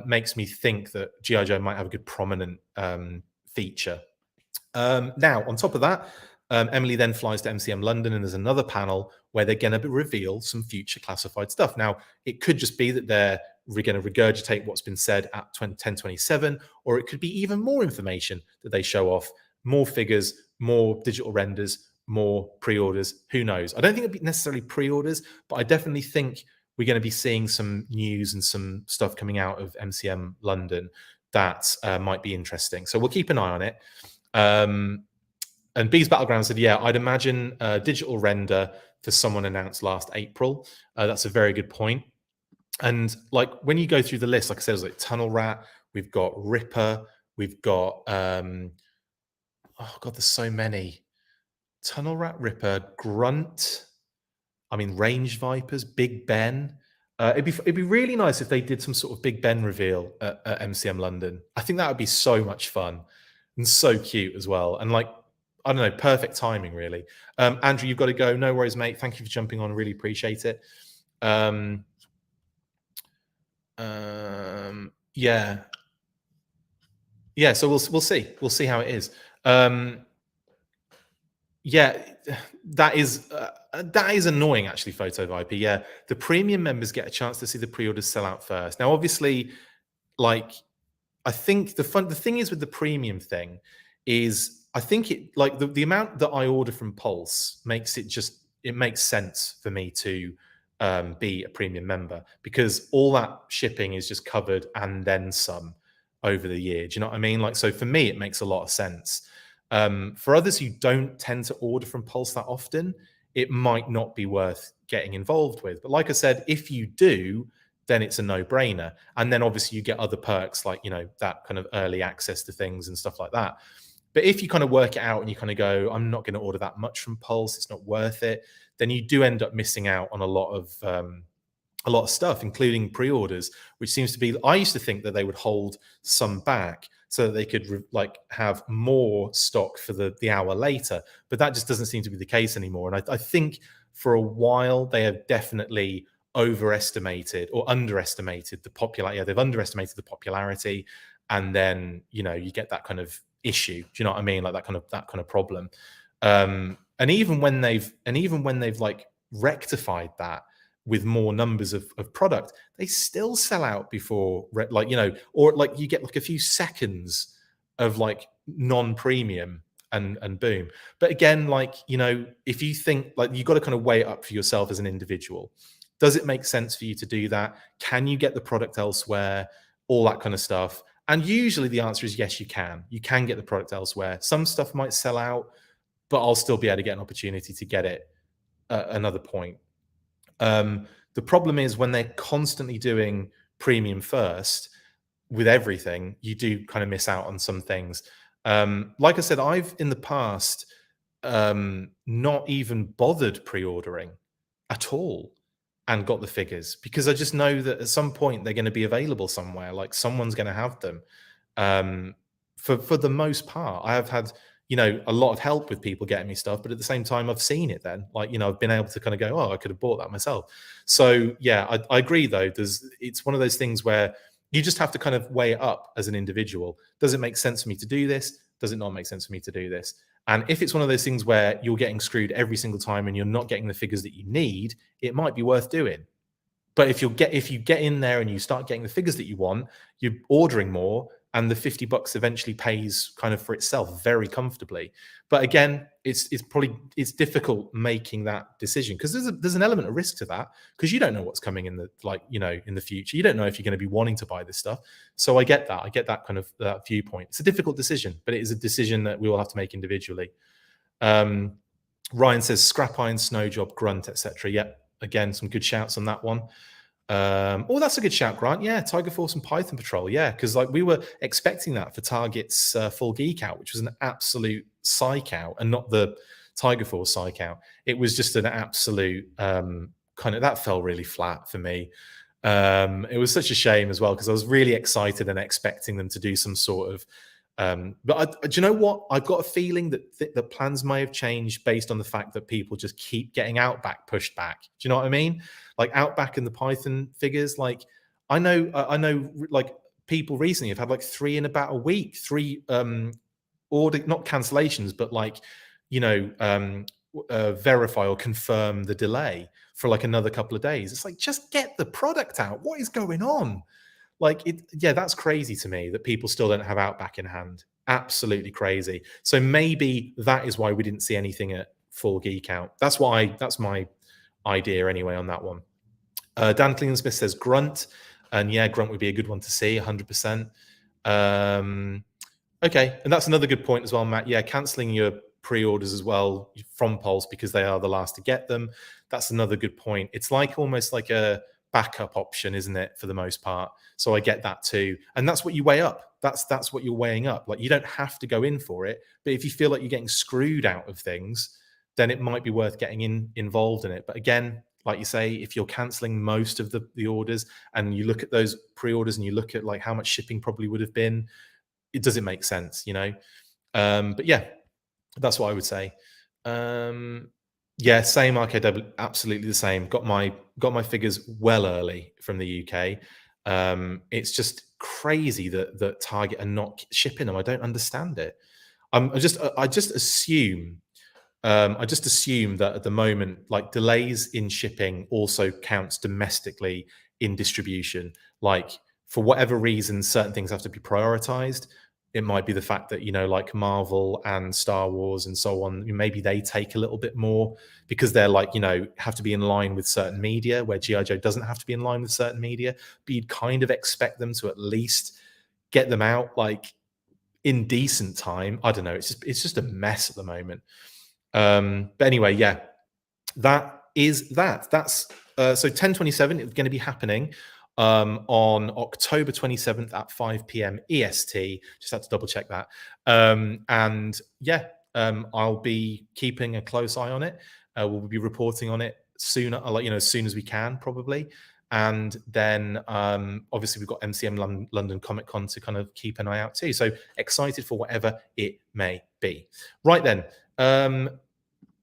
Speaker 1: makes me think that G.I. Joe might have a good prominent feature. Now, on top of that, Emily then flies to MCM London, and there's another panel where they're going to reveal some future classified stuff. Now, it could just be that they're going to regurgitate what's been said at 1027, or it could be even more information that they show off, more figures, more digital renders, more pre-orders. Who knows? I don't think it'd be necessarily pre-orders, but I definitely think we're going to be seeing some news and some stuff coming out of MCM London that might be interesting. So we'll keep an eye on it. And Bees Battleground said, yeah, I'd imagine digital render for someone announced last April. That's a very good point. And like when you go through the list, like I said, it was like Tunnel Rat, we've got Ripper, we've got oh god, there's so many. Tunnel Rat, Ripper, Grunt, I mean Range Vipers, Big Ben. It'd be really nice if they did some sort of Big Ben reveal at MCM London. I think that would be so much fun and so cute as well. And like, I don't know, perfect timing really. Andrew, you've got to go. No worries, mate. Thank you for jumping on. Really appreciate it. Yeah. So we'll see. We'll see how it is. Yeah, that is annoying actually, Photo Viper. Yeah, the premium members get a chance to see the pre-orders sell out first. Now, obviously, like I think the thing is with the premium thing is I think it like the amount that I order from Pulse makes it makes sense for me to be a premium member, because all that shipping is just covered and then some over the year. Do you know what I mean? Like, so for me, it makes a lot of sense. For others who don't tend to order from Pulse that often, it might not be worth getting involved with. But like I said, if you do, then it's a no-brainer. And then obviously you get other perks like, you know, that kind of early access to things and stuff like that. But if you kind of work it out and you kind of go, I'm not going to order that much from Pulse, it's not worth it, then you do end up missing out on a lot of stuff, including pre-orders, which seems to be, I used to think that they would hold some back so that they could like have more stock for the hour later. But that just doesn't seem to be the case anymore. And I think for a while they have definitely overestimated or underestimated the popularity. Yeah, they've underestimated the popularity, and then you know you get that kind of issue. Do you know what I mean? Like that kind of problem. And even when they've like rectified that with more numbers of product, they still sell out before, like, you know, or like you get like a few seconds of like non-premium and boom. But again, like, you know, if you think like you got to kind of weigh it up for yourself as an individual. Does it make sense for you to do that? Can you get the product elsewhere? All that kind of stuff. And usually the answer is yes, you can. You can get the product elsewhere. Some stuff might sell out, but I'll still be able to get an opportunity to get it at another point. The problem is when they're constantly doing premium first with everything, you do kind of miss out on some things. Like I said, I've in the past not even bothered pre-ordering at all and got the figures, because I just know that at some point they're going to be available somewhere, like someone's going to have them for the most part. I have had, you know, a lot of help with people getting me stuff, but at the same time, I've seen it then. Like, you know, I've been able to kind of go, oh, I could have bought that myself. So yeah, I agree though. It's one of those things where you just have to kind of weigh it up as an individual. Does it make sense for me to do this? Does it not make sense for me to do this? And if it's one of those things where you're getting screwed every single time and you're not getting the figures that you need, it might be worth doing. But if you get in there and you start getting the figures that you want, you're ordering more, and the $50 eventually pays kind of for itself very comfortably. But again, it's difficult making that decision, because there's an element of risk to that, because you don't know what's coming in the, like, you know, in the future. You don't know if you're going to be wanting to buy this stuff. So I get that kind of viewpoint. It's a difficult decision, but it is a decision that we all have to make individually. Ryan says scrap iron, snow job, grunt, etc. Yep. Again, some good shouts on that one. Oh, that's a good shout, Grant. Yeah, Tiger Force and Python Patrol. Yeah, because like we were expecting that for Target's full geek out, which was an absolute psych out, and not the Tiger Force psych out. It was just an absolute kind of, that fell really flat for me. It was such a shame as well, because I was really excited and expecting them to do some sort of but do you know what? I've got a feeling that the plans may have changed based on the fact that people just keep getting Outback pushed back. Do you know what I mean? Like Outback and the Python figures. Like I know, like people recently have had like 3 in about a week, 3 order, not cancellations, but like, you know, verify or confirm the delay for like another couple of days. It's like, just get the product out. What is going on? Like, yeah, that's crazy to me that people still don't have Outback in hand. Absolutely crazy. So maybe that is why we didn't see anything at full geek out. That's my idea anyway on that one. Dan Klingon Smith says grunt, and yeah, grunt would be a good one to see, 100%. Okay, and that's another good point as well, Matt. Yeah, cancelling your pre-orders as well from Pulse because they are the last to get them. That's another good point. It's like almost like a backup option, isn't it, for the most part? So I get that too, and that's what you weigh up. That's what you're weighing up. Like, you don't have to go in for it, but if you feel like you're getting screwed out of things, then it might be worth getting involved in it. But again, like you say, if you're canceling most of the orders, and you look at those pre-orders and you look at like how much shipping probably would have been, it doesn't make sense, you know. But yeah, that's what I would say. Yeah, same RKW, absolutely the same. Got my figures well early from the UK. It's just crazy that Target are not shipping them. I don't understand it. I just assume that at the moment, like, delays in shipping also counts domestically in distribution. Like, for whatever reason, certain things have to be prioritized. It might be the fact that, you know, like Marvel and Star Wars and so on, maybe they take a little bit more because they're like, you know, have to be in line with certain media, where G.I. Joe doesn't have to be in line with certain media. But you'd kind of expect them to at least get them out like in decent time. I don't know. It's just a mess at the moment. But anyway, yeah, that is that. That's so 10/27 is going to be happening on October 27th at 5 p.m. EST. Just had to double check that. And yeah, I'll be keeping a close eye on it. We'll be reporting on it soon, like, you know, as soon as we can, probably. And then obviously we've got MCM London Comic Con to kind of keep an eye out too. So excited for whatever it may be. Right then.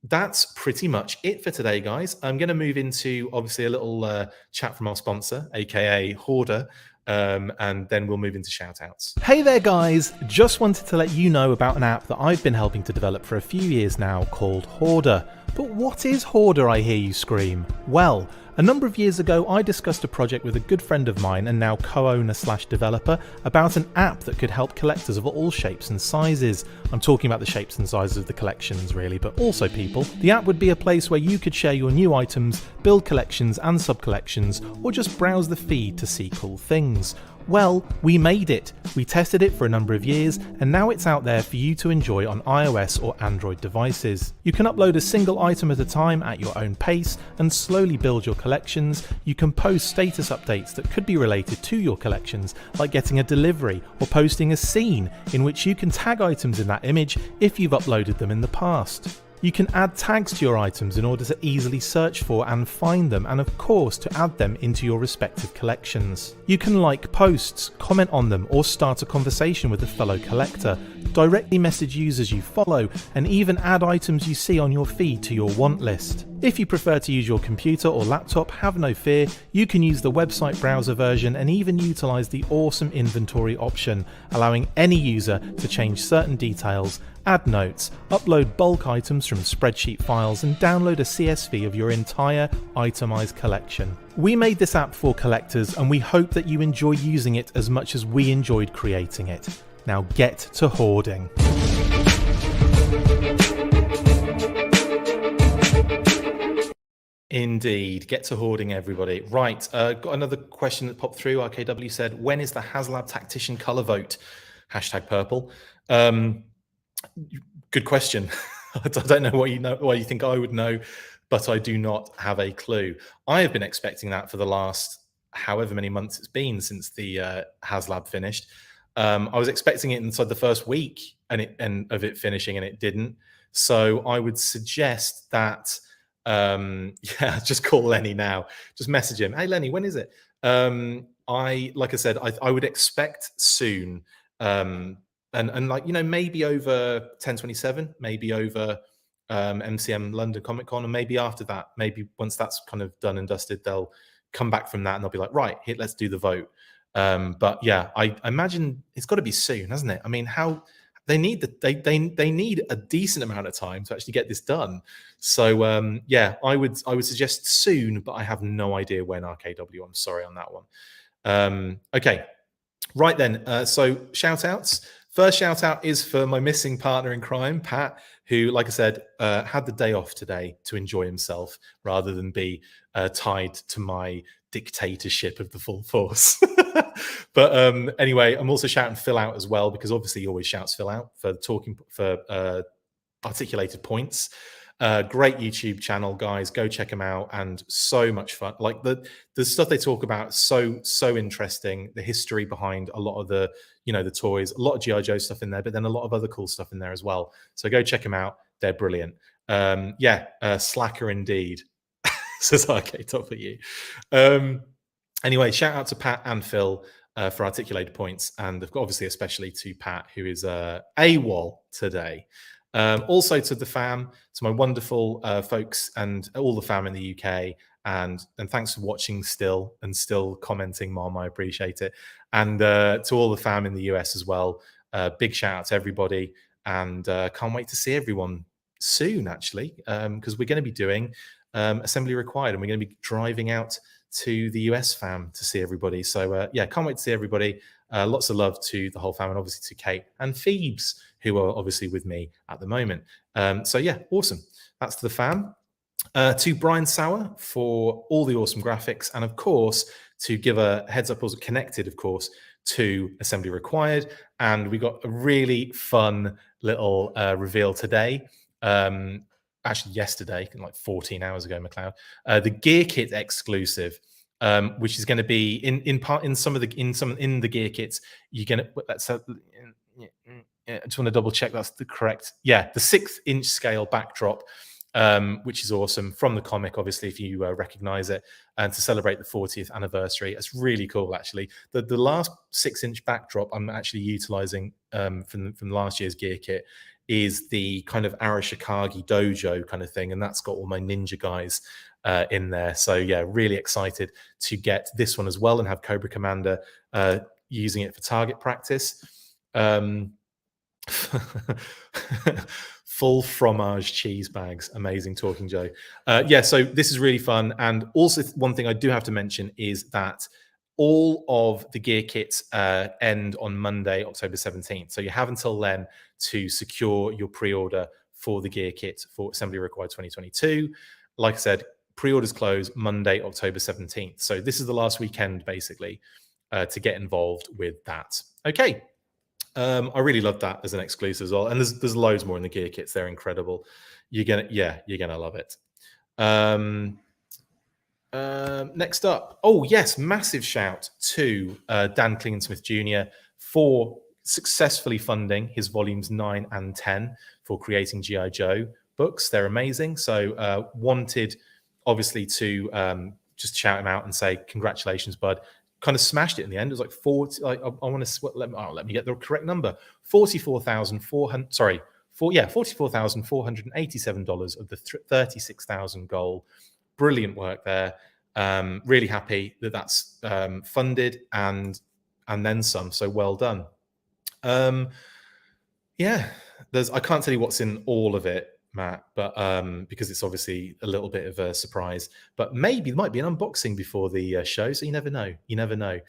Speaker 1: That's pretty much it for today, guys. I'm going to move into obviously a little chat from our sponsor, aka Hoarder, and then we'll move into shout outs.
Speaker 2: Hey there, guys. Just wanted to let you know about an app that I've been helping to develop for a few years now called HOARDAR. But what is HOARDAR, I hear you scream? Well, a number of years ago, I discussed a project with a good friend of mine and now co-owner/developer about an app that could help collectors of all shapes and sizes. I'm talking about the shapes and sizes of the collections, really, but also people. The app would be a place where you could share your new items, build collections and sub-collections, or just browse the feed to see cool things. Well, we made it. We tested it for a number of years, and now it's out there for you to enjoy on iOS or Android devices. You can upload a single item at a time at your own pace and slowly build your collections. You can post status updates that could be related to your collections, like getting a delivery or posting a scene in which you can tag items in that image if you've uploaded them in the past. You can add tags to your items in order to easily search for and find them, and of course to add them into your respective collections. You can like posts, comment on them, or start a conversation with a fellow collector, directly message users you follow, and even add items you see on your feed to your want list. If you prefer to use your computer or laptop, have no fear, you can use the website browser version and even utilise the awesome inventory option, allowing any user to change certain details, add notes, upload bulk items from spreadsheet files, and download a CSV of your entire itemised collection. We made this app for collectors, and we hope that you enjoy using it as much as we enjoyed creating it. Now get to hoarding.
Speaker 1: Indeed. Get to hoarding, everybody. Right. Got another question that popped through. RKW said, when is the HasLab Tactician color vote? #purple. Good question. I don't know what you know, why you think I would know, but I do not have a clue. I have been expecting that for the last however many months it's been since the HasLab finished. I was expecting it inside the first week of it finishing, and it didn't. So I would suggest that just call Lenny now. Just message him. Hey Lenny, when is it? Like I said, I would expect soon. And like, maybe over 1027, maybe over MCM London Comic Con, and maybe after that, maybe once that's kind of done and dusted, they'll come back from that and they'll be like, right, here, let's do the vote. But yeah, I imagine it's got to be soon, hasn't it? I mean, how they need they need a decent amount of time to actually get this done. So yeah, I would suggest soon, but I have no idea when. RKW, I'm sorry on that one. Okay, right then. So shout outs. First shout out is for my missing partner in crime, Pat, who, like I said, had the day off today to enjoy himself rather than be tied to my dictatorship of the full force. But anyway, I'm also shouting Phil out as well, because obviously he always shouts Phil out for articulated points. Great YouTube channel, guys. Go check them out, and so much fun. Like the stuff they talk about, so interesting. The history behind a lot of the the toys, a lot of G.I. Joe stuff in there, but then a lot of other cool stuff in there as well. So go check them out. They're brilliant. Slacker indeed, says RKW. Anyway, shout out to Pat and Phil for articulated points, and obviously especially to Pat, who is AWOL today. Also to the fam, to my wonderful folks and all the fam in the UK, and thanks for watching still commenting, Mom. I appreciate it. And to all the fam in the US as well. Big shout out to everybody, and can't wait to see everyone soon, actually, because we're going to be doing Assembly Required, and we're going to be driving out to the US fam to see everybody. So yeah, can't wait to see everybody. Lots of love to the whole fam, and obviously to Kate and Phoebes, who are obviously with me at the moment. So yeah, awesome. That's to the fam. To Brian Sauer for all the awesome graphics, and of course to give a heads up, also connected, of course, to Assembly Required. And we got a really fun little reveal today. Actually yesterday, like 14 hours ago, McLeod, the Gear Kit exclusive, which is going to be in the Gear Kits. You're going to I just want to double check that's the correct. Yeah, the 6-inch scale backdrop, which is awesome, from the comic, obviously, if you recognize it, and to celebrate the 40th anniversary. It's really cool, actually. The last 6-inch backdrop I'm actually utilizing from last year's Gear Kit is the kind of Arashikage dojo kind of thing, and that's got all my ninja guys in there. So yeah, really excited to get this one as well, and have Cobra Commander using it for target practice. Full fromage cheese bags. Amazing, Talking Joe. Yeah, so this is really fun. And also one thing I do have to mention is that all of the gear kits end on Monday, October 17th. So you have until then to secure your pre-order for the gear kit for Assembly Required 2022. Like I said, pre-orders close Monday, October 17th. So this is the last weekend, basically, to get involved with that. Okay. I really love that as an exclusive as well. And there's loads more in the gear kits. They're incredible. You're gonna love it. Next up, oh yes, massive shout to Dan Klingensmith Jr. for successfully funding his volumes 9 and 10 for Creating G.I. Joe. books. They're amazing. So wanted, obviously, to just shout him out and say, congratulations, bud. Kind of smashed it in the end. It was like 40, like, I want to, let me get the correct number. $44,487 of the 36,000 goal. Brilliant work there. Really happy that that's funded and then some. So well done. Yeah, I can't tell you what's in all of it, Matt, but because it's obviously a little bit of a surprise. But maybe there might be an unboxing before the show, so you never know. You never know.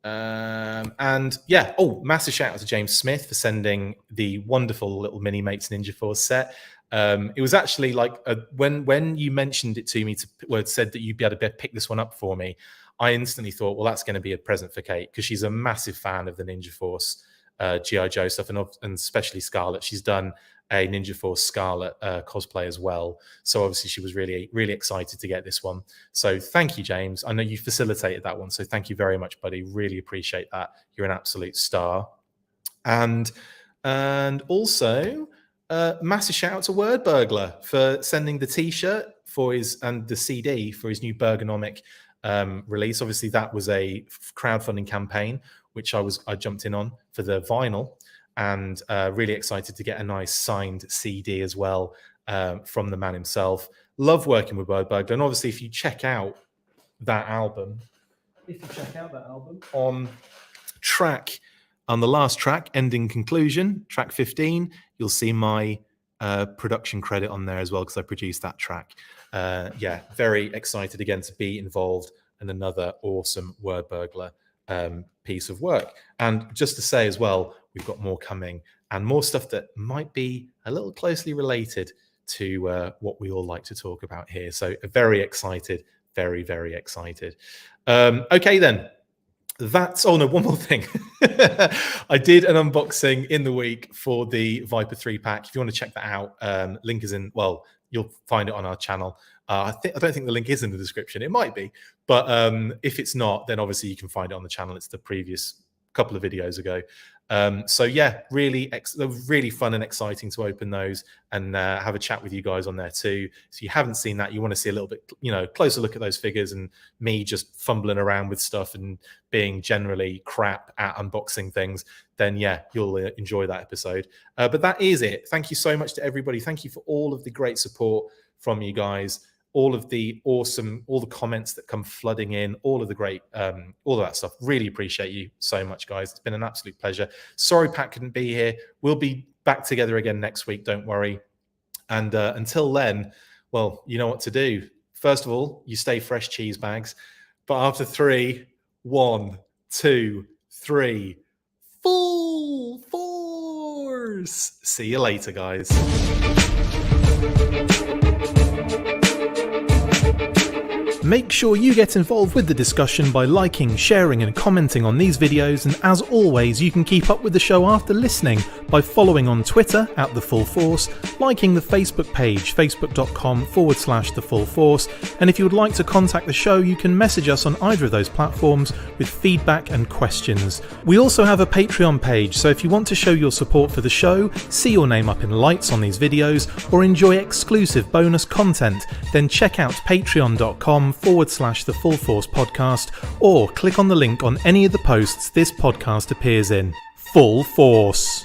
Speaker 1: And yeah, massive shout out to James Smith for sending the wonderful little Mini Mates Ninja Force set. It was actually like when you mentioned it to me, said that you'd be able to pick this one up for me, I instantly thought, well, that's going to be a present for Kate, because she's a massive fan of the Ninja Force G.I. Joe stuff, and especially Scarlet. She's done a Ninja Force Scarlet cosplay as well. So obviously she was really, really excited to get this one. So thank you, James. I know you facilitated that one. So thank you very much, buddy. Really appreciate that. You're an absolute star. And also massive shout out to Word Burglar for sending the t-shirt and the CD for his new Bergonomic release. Obviously that was a crowdfunding campaign, which I jumped in on for the vinyl, and really excited to get a nice signed CD as well from the man himself. Love working with Word Burglar. And obviously if you check out that album, on the last track, Ending Conclusion, track 15, you'll see my production credit on there as well, because I produced that track. Yeah, very excited again to be involved in another awesome Word Burglar piece of work. And just to say as well, we've got more coming, and more stuff that might be a little closely related to what we all like to talk about here. So very excited, very, very excited. Okay then. One more thing. I did an unboxing in the week for the Viper 3-pack. If you want to check that out, link is in, well, you'll find it on our channannel. I don't think the link is in the description. It might be, but if it's not, then obviously you can find it on the channel. It's the previous couple of videos ago. So yeah, really fun and exciting to open those and have a chat with you guys on there too. So you haven't seen that, you want to see a little bit, closer look at those figures and me just fumbling around with stuff and being generally crap at unboxing things, then yeah, you'll enjoy that episode. But that is it. Thank you so much to everybody. Thank you for all of the great support from you guys. All the comments that come flooding in, all of the great, all of that stuff. Really appreciate you so much, guys. It's been an absolute pleasure. Sorry Pat couldn't be here. We'll be back together again next week, don't worry. And until then, well, you know what to do. First of all, you stay fresh, cheese bags. But after 3, 1, 2, 3, full force. See you later, guys.
Speaker 2: Make sure you get involved with the discussion by liking, sharing and commenting on these videos, and as always you can keep up with the show after listening by following on Twitter @TheFullForce, liking the Facebook page facebook.com/TheFullForce, and if you would like to contact the show you can message us on either of those platforms with feedback and questions. We also have a Patreon page, so if you want to show your support for the show, see your name up in lights on these videos, or enjoy exclusive bonus content, then check out patreon.com/TheFullForce podcast, or click on the link on any of the posts this podcast appears in. Full Force.